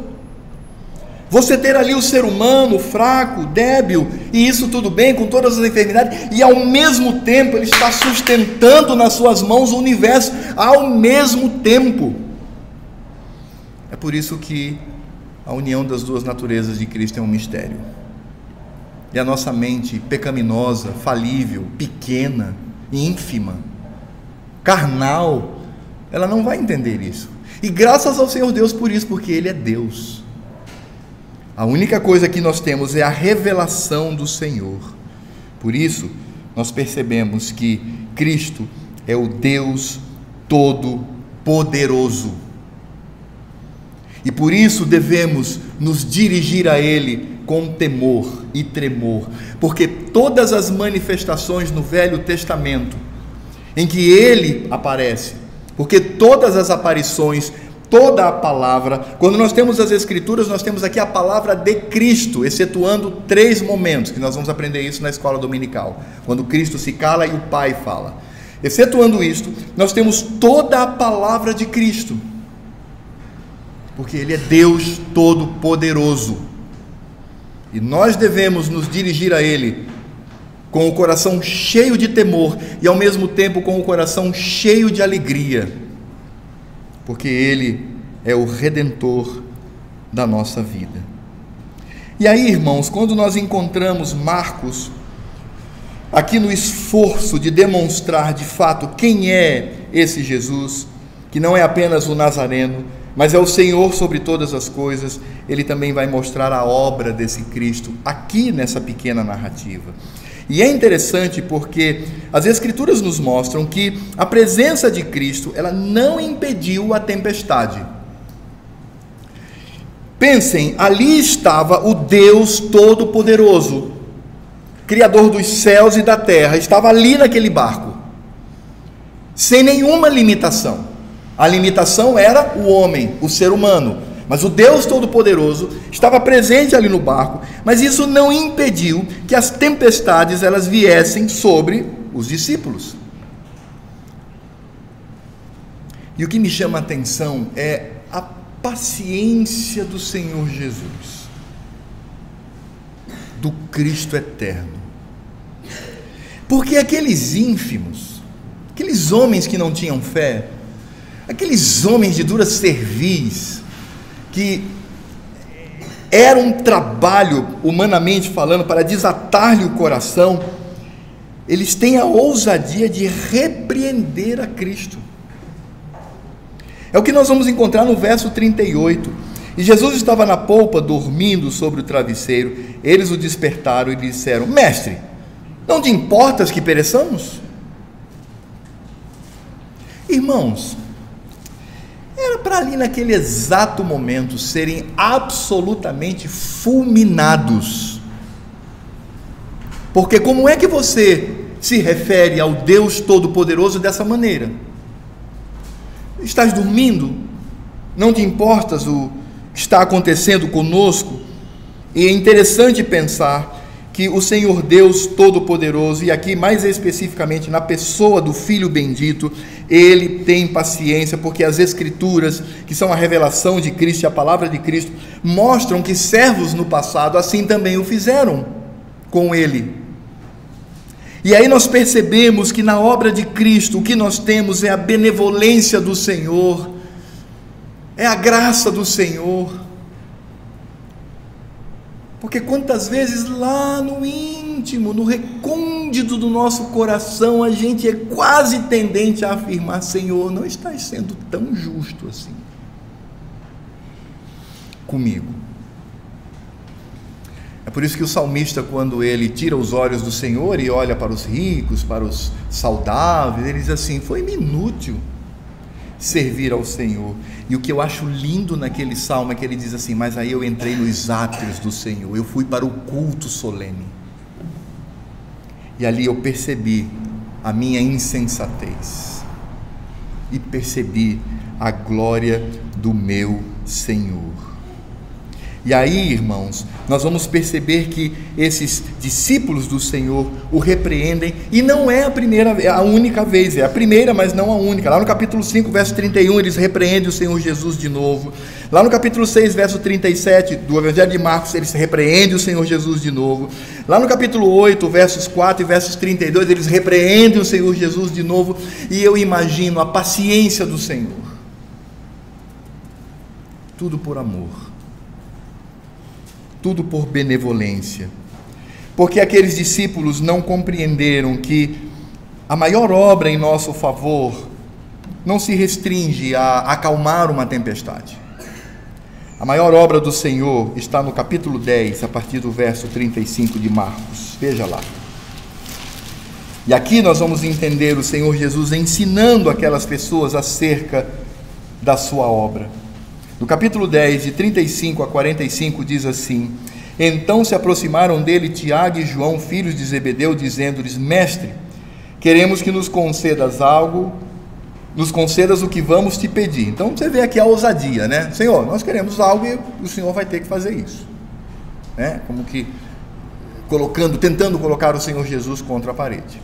você ter ali o ser humano fraco, débil, e isso tudo bem, com todas as enfermidades, e ao mesmo tempo Ele está sustentando nas suas mãos o universo, ao mesmo tempo? É por isso que a união das duas naturezas de Cristo é um mistério. E a nossa mente pecaminosa, falível, pequena, ínfima, carnal, ela não vai entender isso. E graças ao Senhor Deus por isso, porque Ele é Deus. A única coisa que nós temos é a revelação do Senhor. Por isso, nós percebemos que Cristo é o Deus Todo-Poderoso. E por isso devemos nos dirigir a Ele com temor e tremor, porque todas as manifestações no Velho Testamento em que Ele aparece, porque todas as aparições, toda a palavra, quando nós temos as Escrituras, nós temos aqui a palavra de Cristo, excetuando 3 momentos, que nós vamos aprender isso na escola dominical, quando Cristo se cala e o Pai fala. Excetuando isto, nós temos toda a palavra de Cristo, porque Ele é Deus Todo-Poderoso, e nós devemos nos dirigir a Ele com o coração cheio de temor e ao mesmo tempo com o coração cheio de alegria, porque Ele é o Redentor da nossa vida. E aí, irmãos, quando nós encontramos Marcos aqui no esforço de demonstrar de fato quem é esse Jesus, que não é apenas o Nazareno, mas é o Senhor sobre todas as coisas, ele também vai mostrar a obra desse Cristo aqui nessa pequena narrativa. E é interessante porque as Escrituras nos mostram que a presença de Cristo, ela não impediu a tempestade. Pensem, ali estava o Deus Todo-Poderoso, Criador dos céus e da terra, estava ali naquele barco, sem nenhuma limitação. A limitação era o homem, o ser humano. Mas o Deus Todo-Poderoso estava presente ali no barco, mas isso não impediu que as tempestades elas viessem sobre os discípulos. E o que me chama a atenção é a paciência do Senhor Jesus, do Cristo eterno. Porque aqueles ínfimos, aqueles homens que não tinham fé, aqueles homens de dura cerviz, que era um trabalho, humanamente falando, para desatar-lhe o coração, eles têm a ousadia de repreender a Cristo. É o que nós vamos encontrar no verso 38. E Jesus estava na polpa, dormindo sobre o travesseiro. Eles o despertaram e lhe disseram: Mestre, não te importas que pereçamos? Irmãos, era para ali naquele exato momento serem absolutamente fulminados. Porque como é que você se refere ao Deus Todo-Poderoso dessa maneira? Estás dormindo? Não te importas o que está acontecendo conosco? E é interessante pensar que o Senhor Deus Todo-Poderoso, e aqui mais especificamente na pessoa do Filho bendito, Ele tem paciência, porque as Escrituras, que são a revelação de Cristo e a palavra de Cristo, mostram que servos no passado assim também o fizeram com Ele. E aí nós percebemos que na obra de Cristo o que nós temos é a benevolência do Senhor, é a graça do Senhor. Porque quantas vezes lá no íntimo, no recôndito do nosso coração, a gente é quase tendente a afirmar: Senhor, não estás sendo tão justo assim comigo. É por isso que o salmista, quando ele tira os olhos do Senhor e olha para os ricos, para os saudáveis, ele diz assim: foi-me inútil servir ao Senhor. E o que eu acho lindo naquele salmo é que ele diz assim: mas aí eu entrei nos átrios do Senhor, eu fui para o culto solene, e ali eu percebi a minha insensatez, e percebi a glória do meu Senhor. E aí, irmãos, nós vamos perceber que esses discípulos do Senhor o repreendem, e não é a única vez, é a primeira, mas não a única. Lá no capítulo 5, verso 31, eles repreendem o Senhor Jesus de novo. Lá no capítulo 6, verso 37 do Evangelho de Marcos, eles repreendem o Senhor Jesus de novo. Lá no capítulo 8, versos 4 e versos 32, eles repreendem o Senhor Jesus de novo. E eu imagino a paciência do Senhor, tudo por amor, tudo por benevolência, porque aqueles discípulos não compreenderam que a maior obra em nosso favor não se restringe a acalmar uma tempestade. A maior obra do Senhor está no capítulo 10, a partir do verso 35 de Marcos. Veja lá. E aqui nós vamos entender o Senhor Jesus ensinando aquelas pessoas acerca da sua obra. No capítulo 10, de 35 a 45, diz assim: Então se aproximaram dele Tiago e João, filhos de Zebedeu, dizendo-lhes: Mestre, queremos que nos concedas algo. nos concedas o que vamos te pedir. Então você vê aqui a ousadia, né? Senhor, nós queremos algo e o Senhor vai ter que fazer isso, né? Como que tentando colocar o Senhor Jesus contra a parede.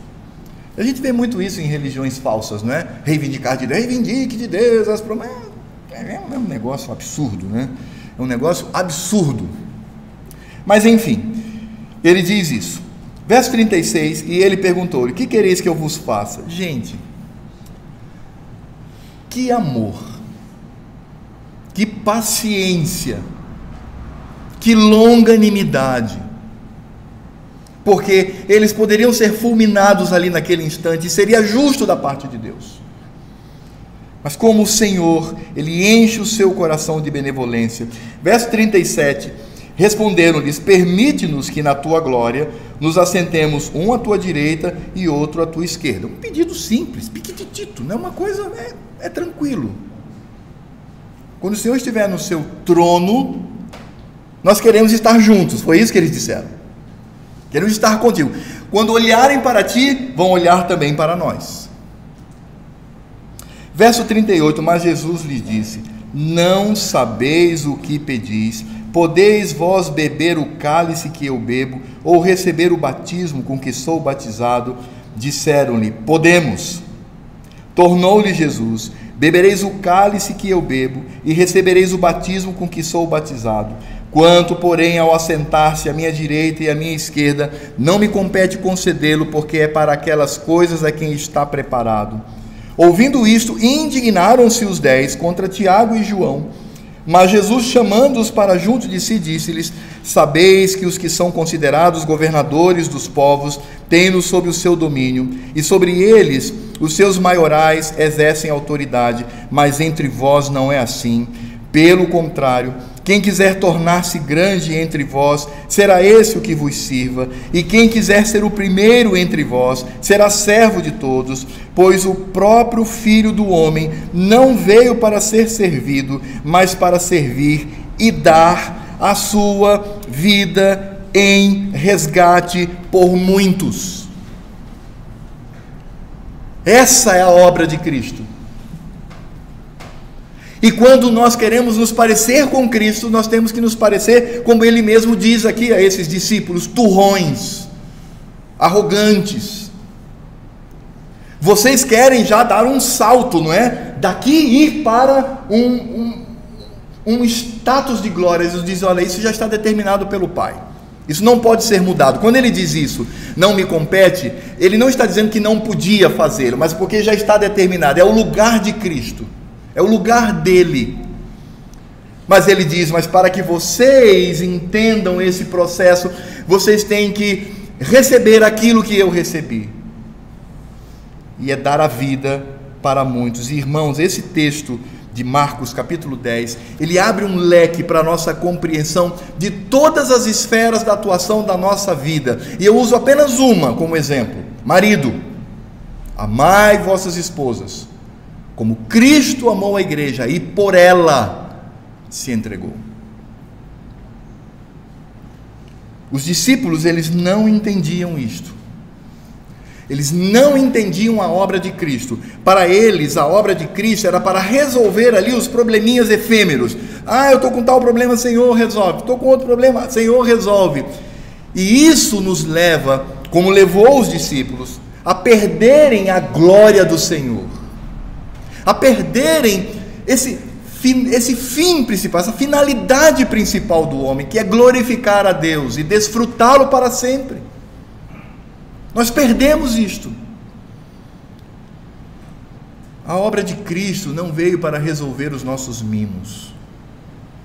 A gente vê muito isso em religiões falsas, não é? Reivindicar de Deus, reivindique de Deus as promessas. É um negócio absurdo, né? É um negócio absurdo. Mas enfim, ele diz isso. Verso 36, e ele perguntou-lhe: que quereis que eu vos faça? Gente, que amor, que paciência, que longanimidade, porque eles poderiam ser fulminados ali naquele instante, e seria justo da parte de Deus. Mas como o Senhor, Ele enche o seu coração de benevolência. Verso 37, responderam-lhes: permite-nos que na tua glória nos assentemos um à tua direita e outro à tua esquerda. Um pedido simples, piquititito, não é uma coisa, é tranquilo. Quando o Senhor estiver no seu trono, nós queremos estar juntos, foi isso que eles disseram. Queremos estar contigo. Quando olharem para ti, vão olhar também para nós. Verso 38, mas Jesus lhes disse: não sabeis o que pedis. Podeis vós beber o cálice que eu bebo, ou receber o batismo com que sou batizado? Disseram-lhe: podemos. Tornou-lhe Jesus: bebereis o cálice que eu bebo, e recebereis o batismo com que sou batizado. Quanto, porém, ao assentar-se à minha direita e à minha esquerda, não me compete concedê-lo, porque é para aquelas coisas a quem está preparado. Ouvindo isto, indignaram-se os 10 contra Tiago e João. Mas Jesus, chamando-os para junto de si, disse-lhes: sabeis que os que são considerados governadores dos povos têm-nos sob o seu domínio, e sobre eles os seus maiorais exercem autoridade, mas entre vós não é assim. Pelo contrário, quem quiser tornar-se grande entre vós, será esse o que vos sirva, e quem quiser ser o primeiro entre vós, será servo de todos, pois o próprio Filho do Homem não veio para ser servido, mas para servir e dar a sua vida em resgate por muitos. Essa é a obra de Cristo. E quando nós queremos nos parecer com Cristo, nós temos que nos parecer, como Ele mesmo diz aqui a esses discípulos, turrões, arrogantes. Vocês querem já dar um salto, não é? Daqui ir para um status de glória. Jesus diz: olha, isso já está determinado pelo Pai. Isso não pode ser mudado. Quando ele diz isso, não me compete, ele não está dizendo que não podia fazê-lo, mas porque já está determinado. É o lugar de Cristo. É o lugar dele. Mas ele diz: mas para que vocês entendam esse processo, vocês têm que receber aquilo que eu recebi. E é dar a vida para muitos. E, irmãos, esse texto de Marcos capítulo 10, ele abre um leque para a nossa compreensão de todas as esferas da atuação da nossa vida. E eu uso apenas uma como exemplo. Marido, amai vossas esposas, como Cristo amou a igreja e por ela se entregou. Os discípulos, eles não entendiam isto. Eles não entendiam a obra de Cristo. Para eles, a obra de Cristo era para resolver ali os probleminhas efêmeros. Ah, eu estou com tal problema, Senhor, resolve. Estou com outro problema, Senhor, resolve. E isso nos leva, como levou os discípulos, a perderem a glória do Senhor, a perderem esse fim principal, essa finalidade principal do homem, que é glorificar a Deus e desfrutá-lo para sempre. Nós perdemos isto. A obra de Cristo não veio para resolver os nossos mimos.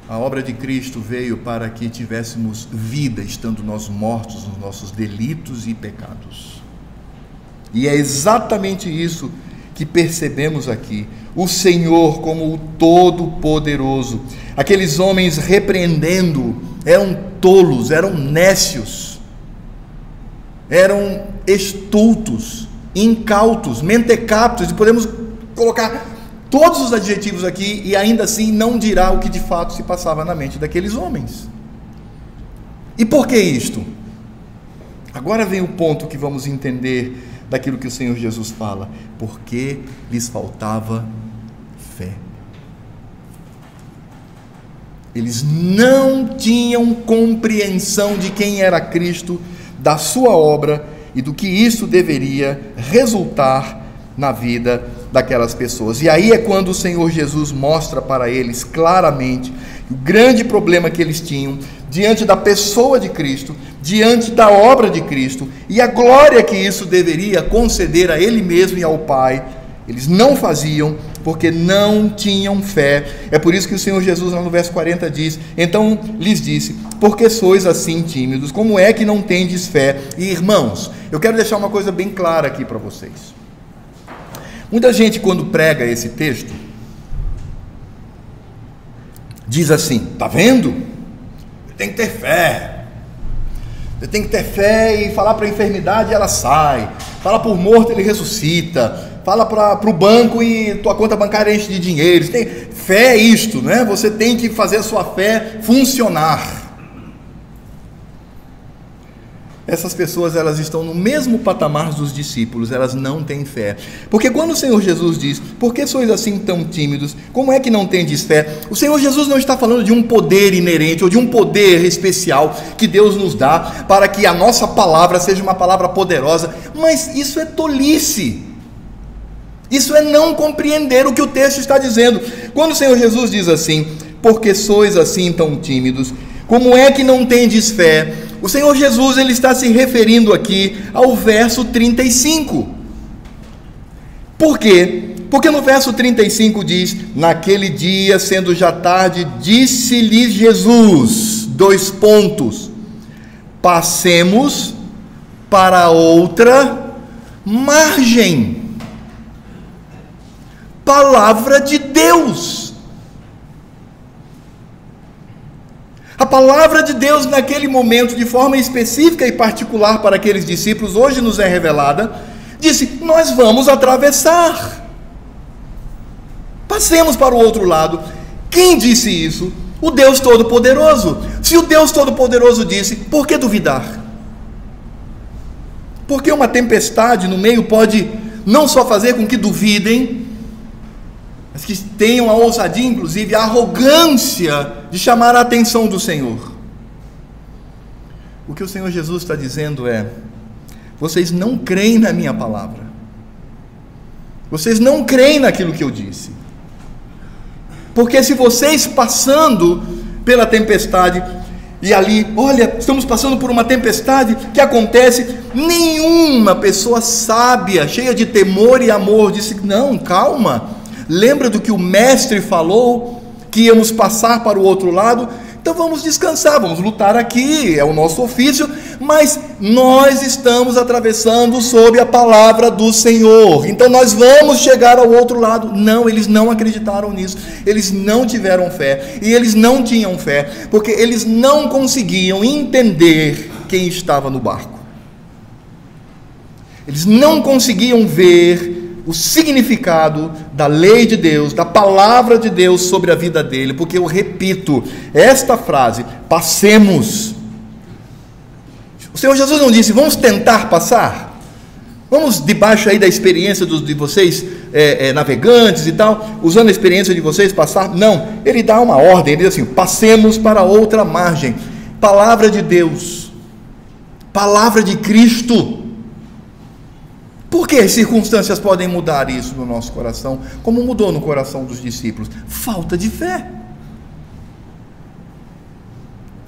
A obra de Cristo veio para que tivéssemos vida, estando nós mortos nos nossos delitos e pecados. E é exatamente isso que percebemos aqui. O Senhor como o Todo-Poderoso. Aqueles homens repreendendo eram tolos, eram nécios, eram estultos, incautos, mentecaptos, e podemos colocar todos os adjetivos aqui, e ainda assim não dirá o que de fato se passava na mente daqueles homens. E por que isto? Agora vem o ponto que vamos entender daquilo que o Senhor Jesus fala, porque lhes faltava fé. Eles não tinham compreensão de quem era Cristo, da sua obra e do que isso deveria resultar na vida daquelas pessoas. E aí é quando o Senhor Jesus mostra para eles claramente o grande problema que eles tinham diante da pessoa de Cristo, diante da obra de Cristo, e a glória que isso deveria conceder a Ele mesmo e ao Pai. Eles não faziam porque não tinham fé. É por isso que o Senhor Jesus, lá no verso 40, diz: então lhes disse, porque sois assim tímidos, como é que não tendes fé? E irmãos, eu quero deixar uma coisa bem clara aqui para vocês. Muita gente, quando prega esse texto, diz assim: tá vendo? Tem que ter fé. Você tem que ter fé e falar para a enfermidade e ela sai. Fala para o morto, ele ressuscita. Fala para o banco e tua conta bancária enche de dinheiro. Fé é isto, né? Você tem que fazer a sua fé funcionar. Essas pessoas, elas estão no mesmo patamar dos discípulos, elas não têm fé. Porque quando o Senhor Jesus diz: por que sois assim tão tímidos? Como é que não tendes fé? O Senhor Jesus não está falando de um poder inerente ou de um poder especial que Deus nos dá para que a nossa palavra seja uma palavra poderosa. Mas isso é tolice. Isso é não compreender o que o texto está dizendo. Quando o Senhor Jesus diz assim: porque sois assim tão tímidos, como é que não tendes fé? O Senhor Jesus, ele está se referindo aqui ao verso 35. Por quê? Porque no verso 35 diz: naquele dia, sendo já tarde, disse-lhes Jesus, passemos para outra margem. Palavra de Deus. A palavra de Deus naquele momento, de forma específica e particular para aqueles discípulos, hoje nos é revelada, disse: nós vamos atravessar. Passemos para o outro lado. Quem disse isso? O Deus Todo-Poderoso. Se o Deus Todo-Poderoso disse, por que duvidar? Porque uma tempestade no meio pode não só fazer com que duvidem, mas que tenham a ousadia, inclusive a arrogância de chamar a atenção do Senhor. O que o Senhor Jesus está dizendo é: vocês não creem na minha palavra, vocês não creem naquilo que eu disse, porque se vocês passando pela tempestade, e ali, olha, estamos passando por uma tempestade, que acontece? Nenhuma pessoa sábia, cheia de temor e amor, disse: não, calma, lembra do que o mestre falou, que íamos passar para o outro lado? Então vamos descansar, vamos lutar aqui, é o nosso ofício, mas nós estamos atravessando sob a palavra do Senhor, então nós vamos chegar ao outro lado. Não, eles não acreditaram nisso, eles não tiveram fé, e eles não tinham fé, porque eles não conseguiam entender quem estava no barco, eles não conseguiam ver o significado da lei de Deus, da palavra de Deus sobre a vida dele, porque eu repito, esta frase, passemos, o Senhor Jesus não disse, vamos tentar passar, vamos debaixo aí da experiência de vocês, navegantes e tal, usando a experiência de vocês passar, não, ele dá uma ordem, ele diz assim, passemos para outra margem, palavra de Deus, palavra de Cristo. Por que as circunstâncias podem mudar isso no nosso coração, como mudou no coração dos discípulos? Falta de fé.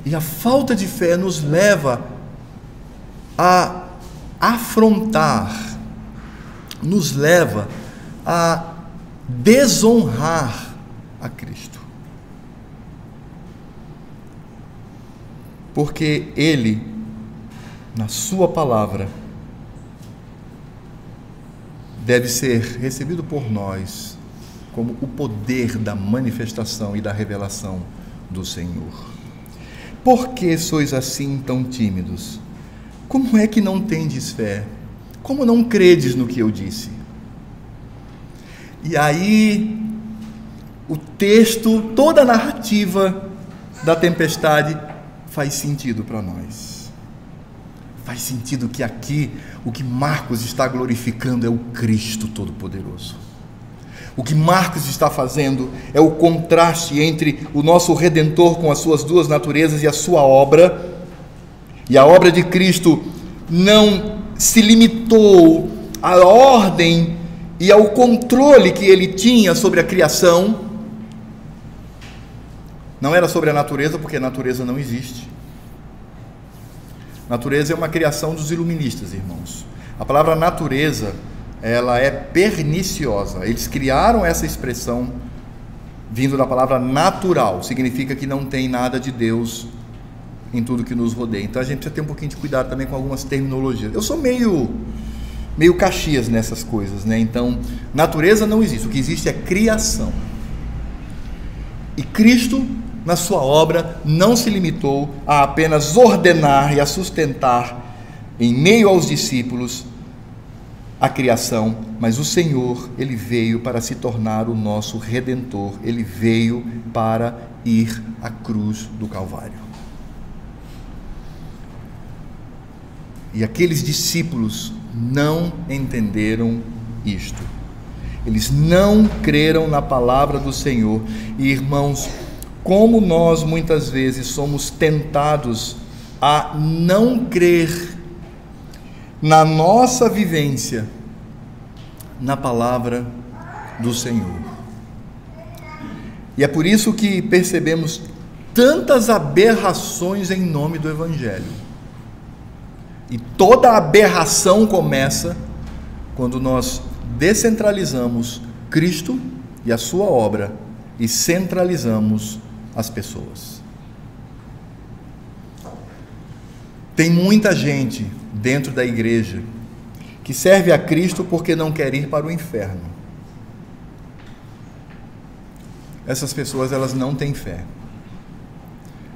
E a falta de fé nos leva a afrontar, nos leva a desonrar a Cristo. Porque Ele, na sua palavra, deve ser recebido por nós como o poder da manifestação e da revelação do Senhor. Por que sois assim tão tímidos? Como é que não tendes fé? Como não credes no que eu disse? E aí, o texto, toda a narrativa da tempestade faz sentido para nós. faz sentido que aqui o que Marcos está glorificando é o Cristo Todo-Poderoso. O que Marcos está fazendo é o contraste entre o nosso Redentor com as suas duas naturezas e a sua obra. E a obra de Cristo não se limitou à ordem e ao controle que ele tinha sobre a criação. Não era sobre a natureza, porque a natureza não existe. Natureza é uma criação dos iluministas, irmãos. A palavra natureza, ela é perniciosa. Eles criaram essa expressão vindo da palavra natural. Significa que não tem nada de Deus em tudo que nos rodeia. Então a gente precisa ter um pouquinho de cuidado também com algumas terminologias. Eu sou meio Caxias nessas coisas, né? Então, natureza não existe. O que existe é criação. E Cristo, na sua obra, não se limitou a apenas ordenar e a sustentar em meio aos discípulos a criação, mas o Senhor, ele veio para se tornar o nosso Redentor. Ele veio para ir à cruz do Calvário. E aqueles discípulos não entenderam isto. Eles não creram na palavra do Senhor. E, irmãos, como nós muitas vezes somos tentados a não crer na nossa vivência na palavra do Senhor. E é por isso que percebemos tantas aberrações em nome do Evangelho. E toda aberração começa quando nós descentralizamos Cristo e a sua obra e centralizamos as pessoas. Tem muita gente dentro da igreja que serve a Cristo porque não quer ir para o inferno. Essas pessoas, elas não têm fé.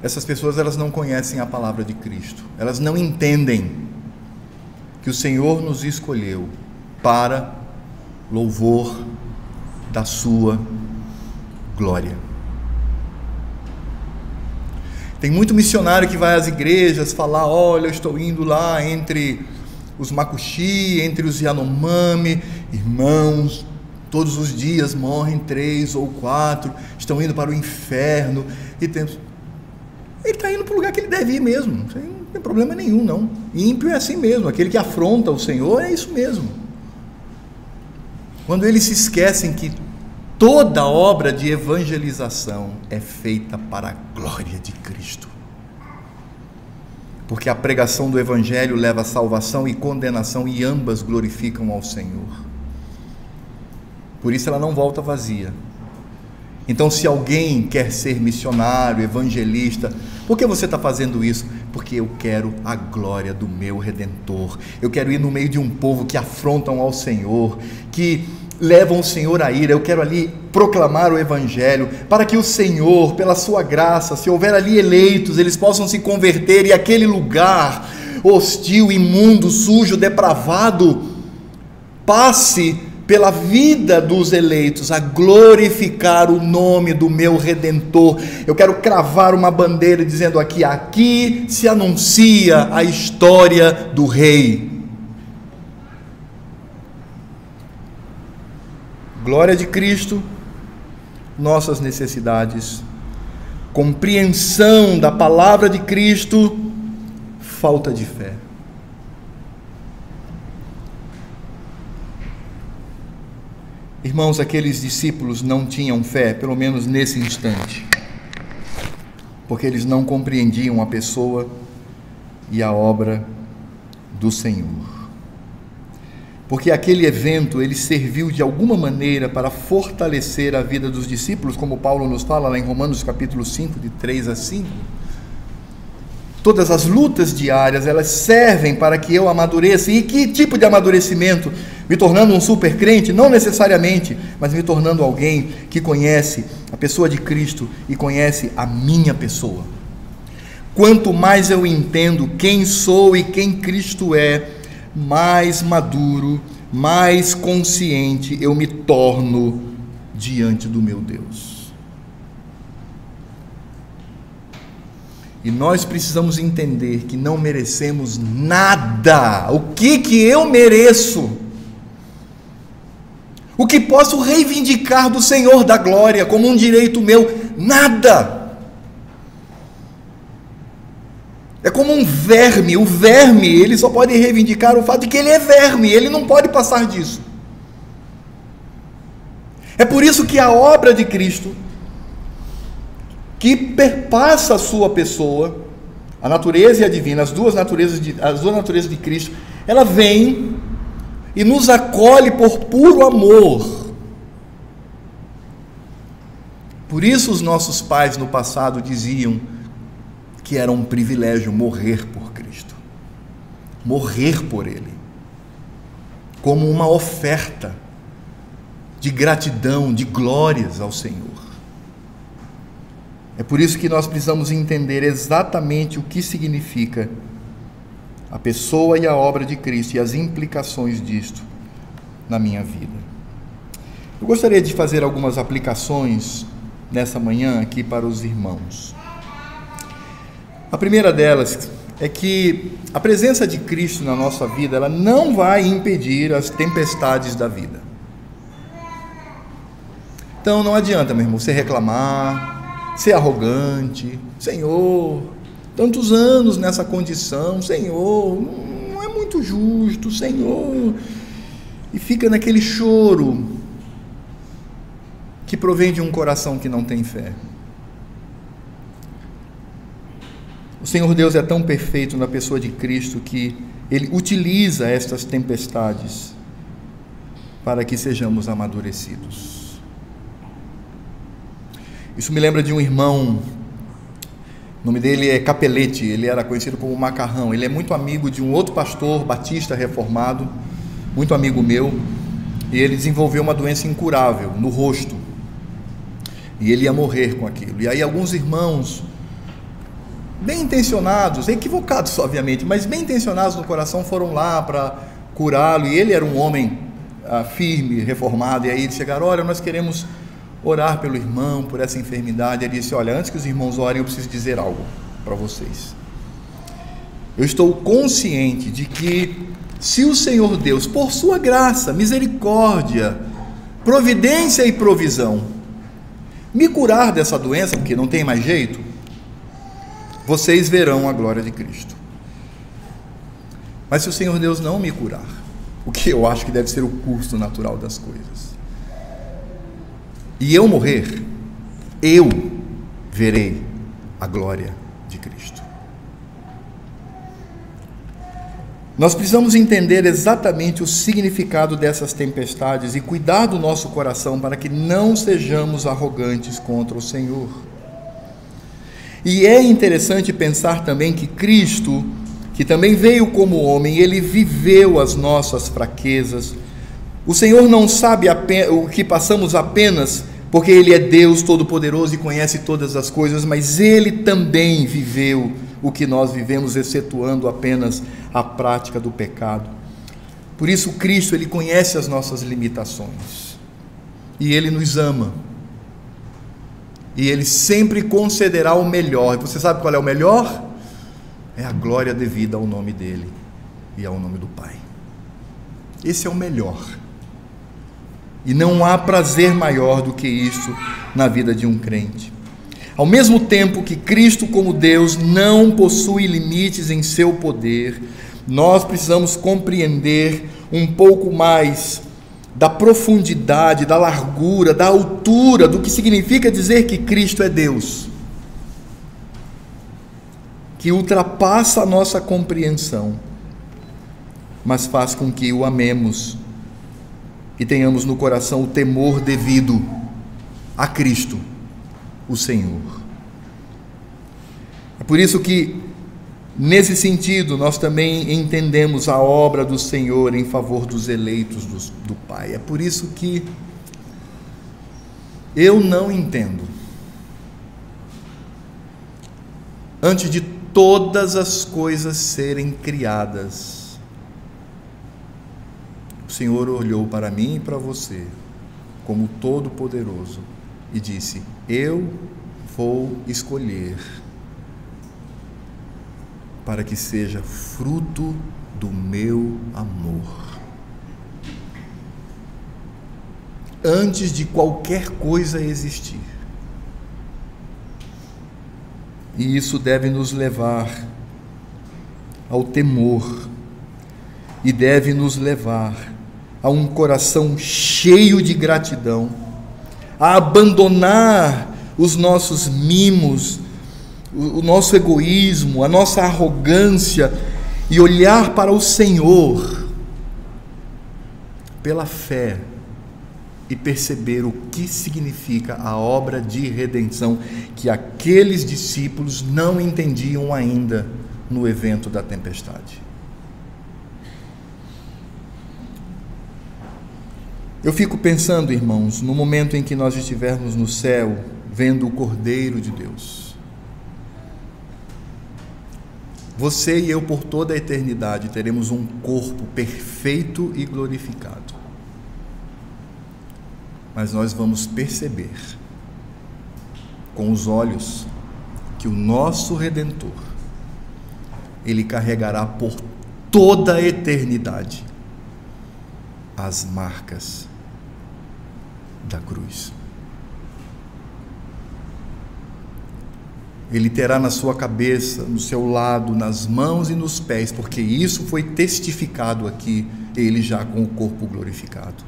Essas pessoas, elas não conhecem a palavra de Cristo. Elas não entendem que o Senhor nos escolheu para louvor da sua glória. Tem muito missionário que vai às igrejas falar: olha, eu estou indo lá entre os Makuxi, entre os Yanomami, irmãos, todos os dias morrem 3 ou 4, estão indo para o inferno. E temos... Ele está indo para o lugar que ele deve ir mesmo, não tem problema nenhum, não. Ímpio é assim mesmo, aquele que afronta o Senhor é isso mesmo. Quando eles se esquecem que toda obra de evangelização é feita para a glória de Cristo. Porque a pregação do Evangelho leva a salvação e condenação, e ambas glorificam ao Senhor. Por isso ela não volta vazia. Então, se alguém quer ser missionário, evangelista, por que você está fazendo isso? Porque eu quero a glória do meu Redentor. Eu quero ir no meio de um povo que afrontam ao Senhor, que levam o Senhor à ira. Eu quero ali proclamar o Evangelho, para que o Senhor, pela sua graça, se houver ali eleitos, eles possam se converter, e aquele lugar hostil, imundo, sujo, depravado, passe pela vida dos eleitos a glorificar o nome do meu Redentor. Eu quero cravar uma bandeira dizendo aqui se anuncia a história do Rei. Glória de Cristo, nossas necessidades, compreensão da palavra de Cristo, falta de fé. Irmãos, aqueles discípulos não tinham fé, pelo menos nesse instante, porque eles não compreendiam a pessoa e a obra do Senhor. Porque aquele evento, ele serviu de alguma maneira para fortalecer a vida dos discípulos, como Paulo nos fala lá em Romanos capítulo 5, de 3 a 5. Todas as lutas diárias, elas servem para que eu amadureça. E que tipo de amadurecimento? Me tornando um super crente? Não necessariamente, mas me tornando alguém que conhece a pessoa de Cristo e conhece a minha pessoa. Quanto mais eu entendo quem sou e quem Cristo é, mais maduro, mais consciente eu me torno diante do meu Deus. E nós precisamos entender que não merecemos nada. O que eu mereço? O que posso reivindicar do Senhor da glória como um direito meu? Nada. É como um verme. O verme, ele só pode reivindicar o fato de que ele é verme. Ele não pode passar disso. É por isso que a obra de Cristo, que perpassa a sua pessoa, a natureza e a divina, as duas naturezas de Cristo, ela vem e nos acolhe por puro amor. Por isso os nossos pais no passado diziam que era um privilégio morrer por Cristo, morrer por Ele, como uma oferta de gratidão, de glórias ao Senhor. É por isso que nós precisamos entender exatamente o que significa a pessoa e a obra de Cristo e as implicações disto na minha vida. Eu gostaria de fazer algumas aplicações nessa manhã aqui para os irmãos. A primeira delas é que a presença de Cristo na nossa vida, ela não vai impedir as tempestades da vida. Então não adianta, meu irmão, você reclamar, ser arrogante. Senhor, tantos anos nessa condição, Senhor, não é muito justo, Senhor. E fica naquele choro que provém de um coração que não tem fé. O Senhor Deus é tão perfeito na pessoa de Cristo que Ele utiliza estas tempestades para que sejamos amadurecidos. Isso me lembra de um irmão, o nome dele é Capelete, ele era conhecido como Macarrão. Ele é muito amigo de um outro pastor batista reformado, muito amigo meu, e ele desenvolveu uma doença incurável no rosto, e ele ia morrer com aquilo. E aí alguns irmãos, bem intencionados, equivocados obviamente, mas bem intencionados no coração, foram lá para curá-lo, e ele era um homem firme, reformado, e aí eles chegaram: olha, nós queremos orar pelo irmão, por essa enfermidade. Ele disse: olha, antes que os irmãos orem, eu preciso dizer algo para vocês. Eu estou consciente de que se o Senhor Deus, por sua graça, misericórdia, providência e provisão, me curar dessa doença, porque não tem mais jeito, vocês verão a glória de Cristo. Mas se o Senhor Deus não me curar, o que eu acho que deve ser o curso natural das coisas, e eu morrer, eu verei a glória de Cristo. Nós precisamos entender exatamente o significado dessas tempestades e cuidar do nosso coração para que não sejamos arrogantes contra o Senhor. E é interessante pensar também que Cristo, que também veio como homem, ele viveu as nossas fraquezas. O Senhor não sabe o que passamos apenas porque Ele é Deus Todo-Poderoso e conhece todas as coisas, mas Ele também viveu o que nós vivemos, excetuando apenas a prática do pecado. Por isso Cristo, Ele conhece as nossas limitações e Ele nos ama, e Ele sempre concederá o melhor. E você sabe qual é o melhor? É a glória devida ao nome dEle e ao nome do Pai. Esse é o melhor. E não há prazer maior do que isso na vida de um crente. Ao mesmo tempo que Cristo, como Deus, não possui limites em seu poder, nós precisamos compreender um pouco mais da profundidade, da largura, da altura, do que significa dizer que Cristo é Deus, que ultrapassa a nossa compreensão, mas faz com que o amemos e tenhamos no coração o temor devido a Cristo, o Senhor. É por isso que, nesse sentido, nós também entendemos a obra do Senhor em favor dos eleitos do Pai. É por isso que eu não entendo, antes de todas as coisas serem criadas, o Senhor olhou para mim e para você como Todo-Poderoso e disse: eu vou escolher para que seja fruto do meu amor. Antes de qualquer coisa existir. E isso deve nos levar ao temor e deve nos levar a um coração cheio de gratidão, a abandonar os nossos mimos, o nosso egoísmo, a nossa arrogância e olhar para o Senhor pela fé e perceber o que significa a obra de redenção que aqueles discípulos não entendiam ainda no evento da tempestade. Eu fico pensando, irmãos, no momento em que nós estivermos no céu, vendo o Cordeiro de Deus. Você e eu, por toda a eternidade, teremos um corpo perfeito e glorificado. Mas nós vamos perceber, com os olhos, que o nosso Redentor, Ele carregará por toda a eternidade as marcas da cruz. Ele terá na sua cabeça, no seu lado, nas mãos e nos pés, porque isso foi testificado aqui, ele já com o corpo glorificado.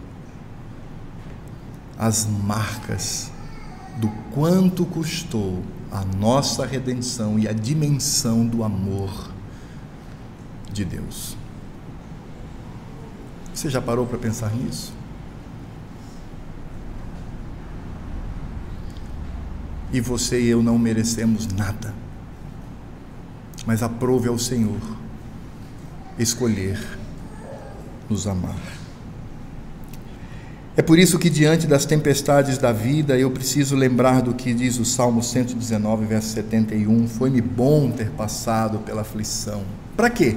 As marcas do quanto custou a nossa redenção e a dimensão do amor de Deus. Você já parou para pensar nisso? E você e eu não merecemos nada, mas aprove ao Senhor escolher nos amar. É por isso que diante das tempestades da vida eu preciso lembrar do que diz o Salmo 119, verso 71, foi-me bom ter passado pela aflição. Para quê?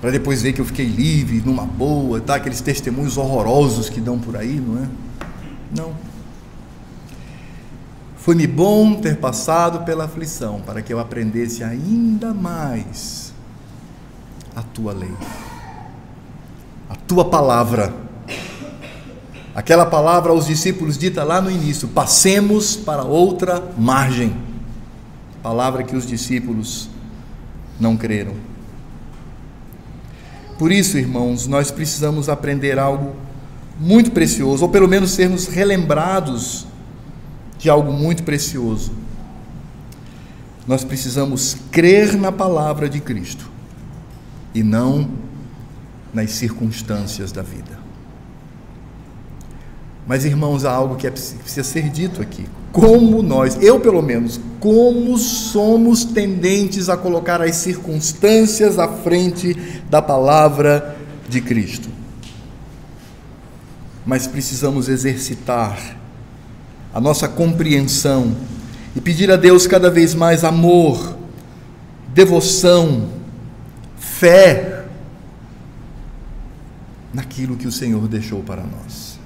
Para depois ver que eu fiquei livre, numa boa, tá? Aqueles testemunhos horrorosos que dão por aí, não é? Não. Foi-me bom ter passado pela aflição, para que eu aprendesse ainda mais a tua lei, a tua palavra. Aquela palavra aos discípulos dita lá no início: passemos para outra margem. Palavra que os discípulos não creram. Por isso, irmãos, nós precisamos aprender algo muito precioso, ou pelo menos sermos relembrados de algo muito precioso. Nós precisamos crer na palavra de Cristo e não nas circunstâncias da vida. Mas, irmãos, há algo que precisa ser dito aqui. Como nós, eu pelo menos, como somos tendentes a colocar as circunstâncias à frente da palavra de Cristo. Mas precisamos exercitar a nossa compreensão e pedir a Deus cada vez mais amor, devoção, fé naquilo que o Senhor deixou para nós.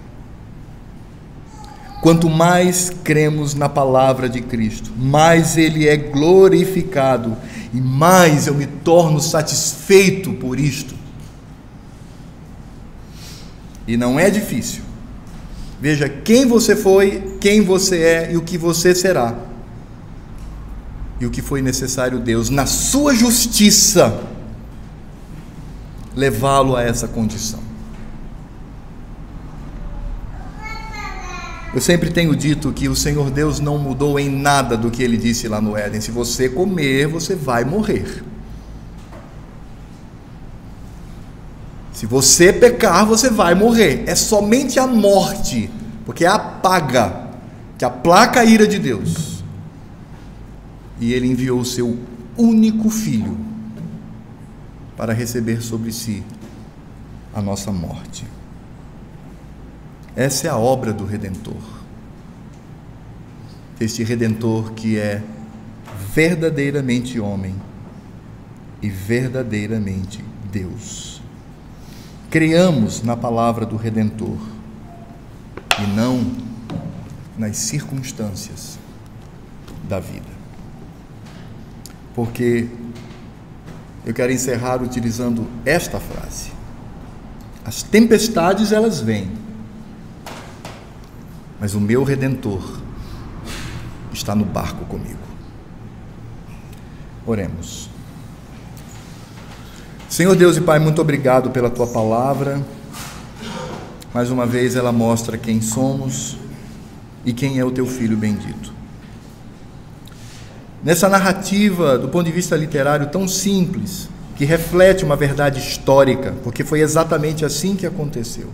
Quanto mais cremos na palavra de Cristo, mais Ele é glorificado e mais eu me torno satisfeito por isto. E não é difícil. Veja quem você foi, quem você é e o que você será. E o que foi necessário Deus, na sua justiça, levá-lo a essa condição. Eu sempre tenho dito que o Senhor Deus não mudou em nada do que Ele disse lá no Éden. Se você comer, você vai morrer. Se você pecar, você vai morrer. É somente a morte, porque é a paga que aplaca a ira de Deus. E Ele enviou o seu único Filho para receber sobre si a nossa morte. Essa é a obra do Redentor. Este Redentor que é verdadeiramente homem e verdadeiramente Deus. Creamos na palavra do Redentor e não nas circunstâncias da vida. Porque Eu quero encerrar utilizando esta frase: as tempestades elas vêm, mas o meu Redentor está no barco comigo. Oremos. Senhor Deus e Pai, muito obrigado pela Tua palavra. Mais uma vez ela mostra quem somos e quem é o Teu Filho bendito. Nessa narrativa, do ponto de vista literário, tão simples, que reflete uma verdade histórica, porque foi exatamente assim que aconteceu,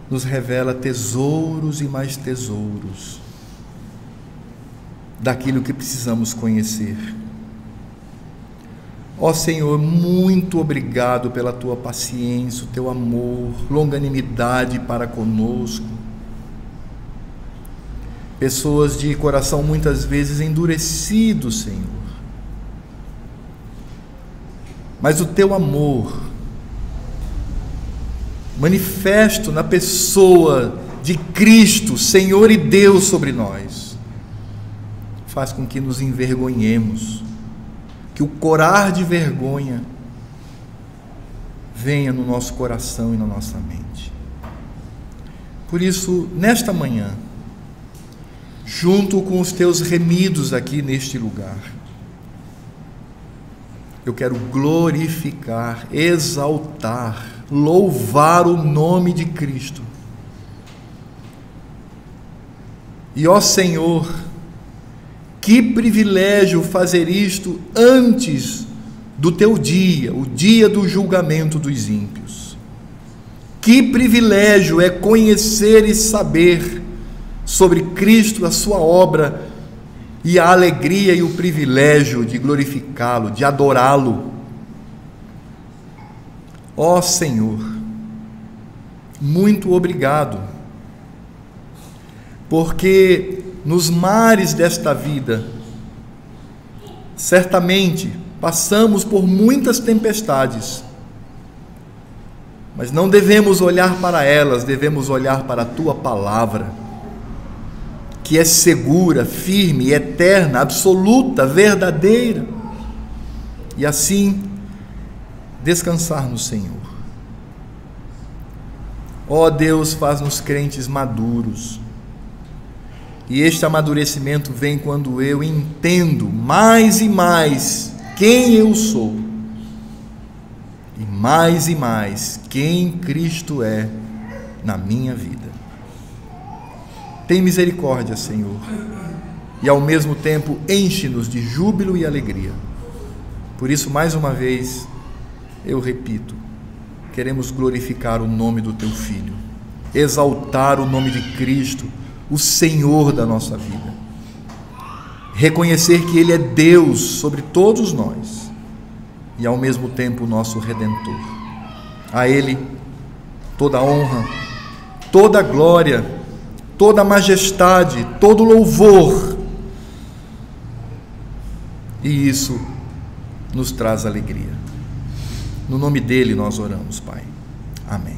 nos revela tesouros e mais tesouros daquilo que precisamos conhecer. Ó Senhor, muito obrigado pela Tua paciência, o Teu amor, longanimidade para conosco. Pessoas de coração muitas vezes endurecido, Senhor. Mas o Teu amor, manifesto na pessoa de Cristo, Senhor e Deus sobre nós, faz com que nos envergonhemos, que o corar de vergonha venha no nosso coração e na nossa mente. Por isso, nesta manhã, junto com os Teus remidos aqui neste lugar, eu quero glorificar, exaltar, louvar o nome de Cristo. E ó Senhor, que privilégio fazer isto antes do Teu dia, o dia do julgamento dos ímpios. Que privilégio é conhecer e saber sobre Cristo, a Sua obra, e a alegria e o privilégio de glorificá-lo, de adorá-lo. Ó Senhor, muito obrigado, porque nos mares desta vida, certamente passamos por muitas tempestades, mas não devemos olhar para elas, devemos olhar para a Tua palavra, que é segura, firme, eterna, absoluta, verdadeira, e assim descansar no Senhor. Ó Deus, faz-nos crentes maduros, e este amadurecimento vem quando eu entendo mais e mais quem eu sou, e mais quem Cristo é na minha vida. Tem misericórdia, Senhor, e ao mesmo tempo enche-nos de júbilo e alegria. Por isso, mais uma vez, eu repito, queremos glorificar o nome do Teu Filho, exaltar o nome de Cristo, o Senhor da nossa vida, reconhecer que Ele é Deus sobre todos nós e ao mesmo tempo o nosso Redentor. A Ele toda a honra, toda a glória, toda a majestade, todo o louvor, e isso nos traz alegria. No nome dEle nós oramos, Pai. Amém.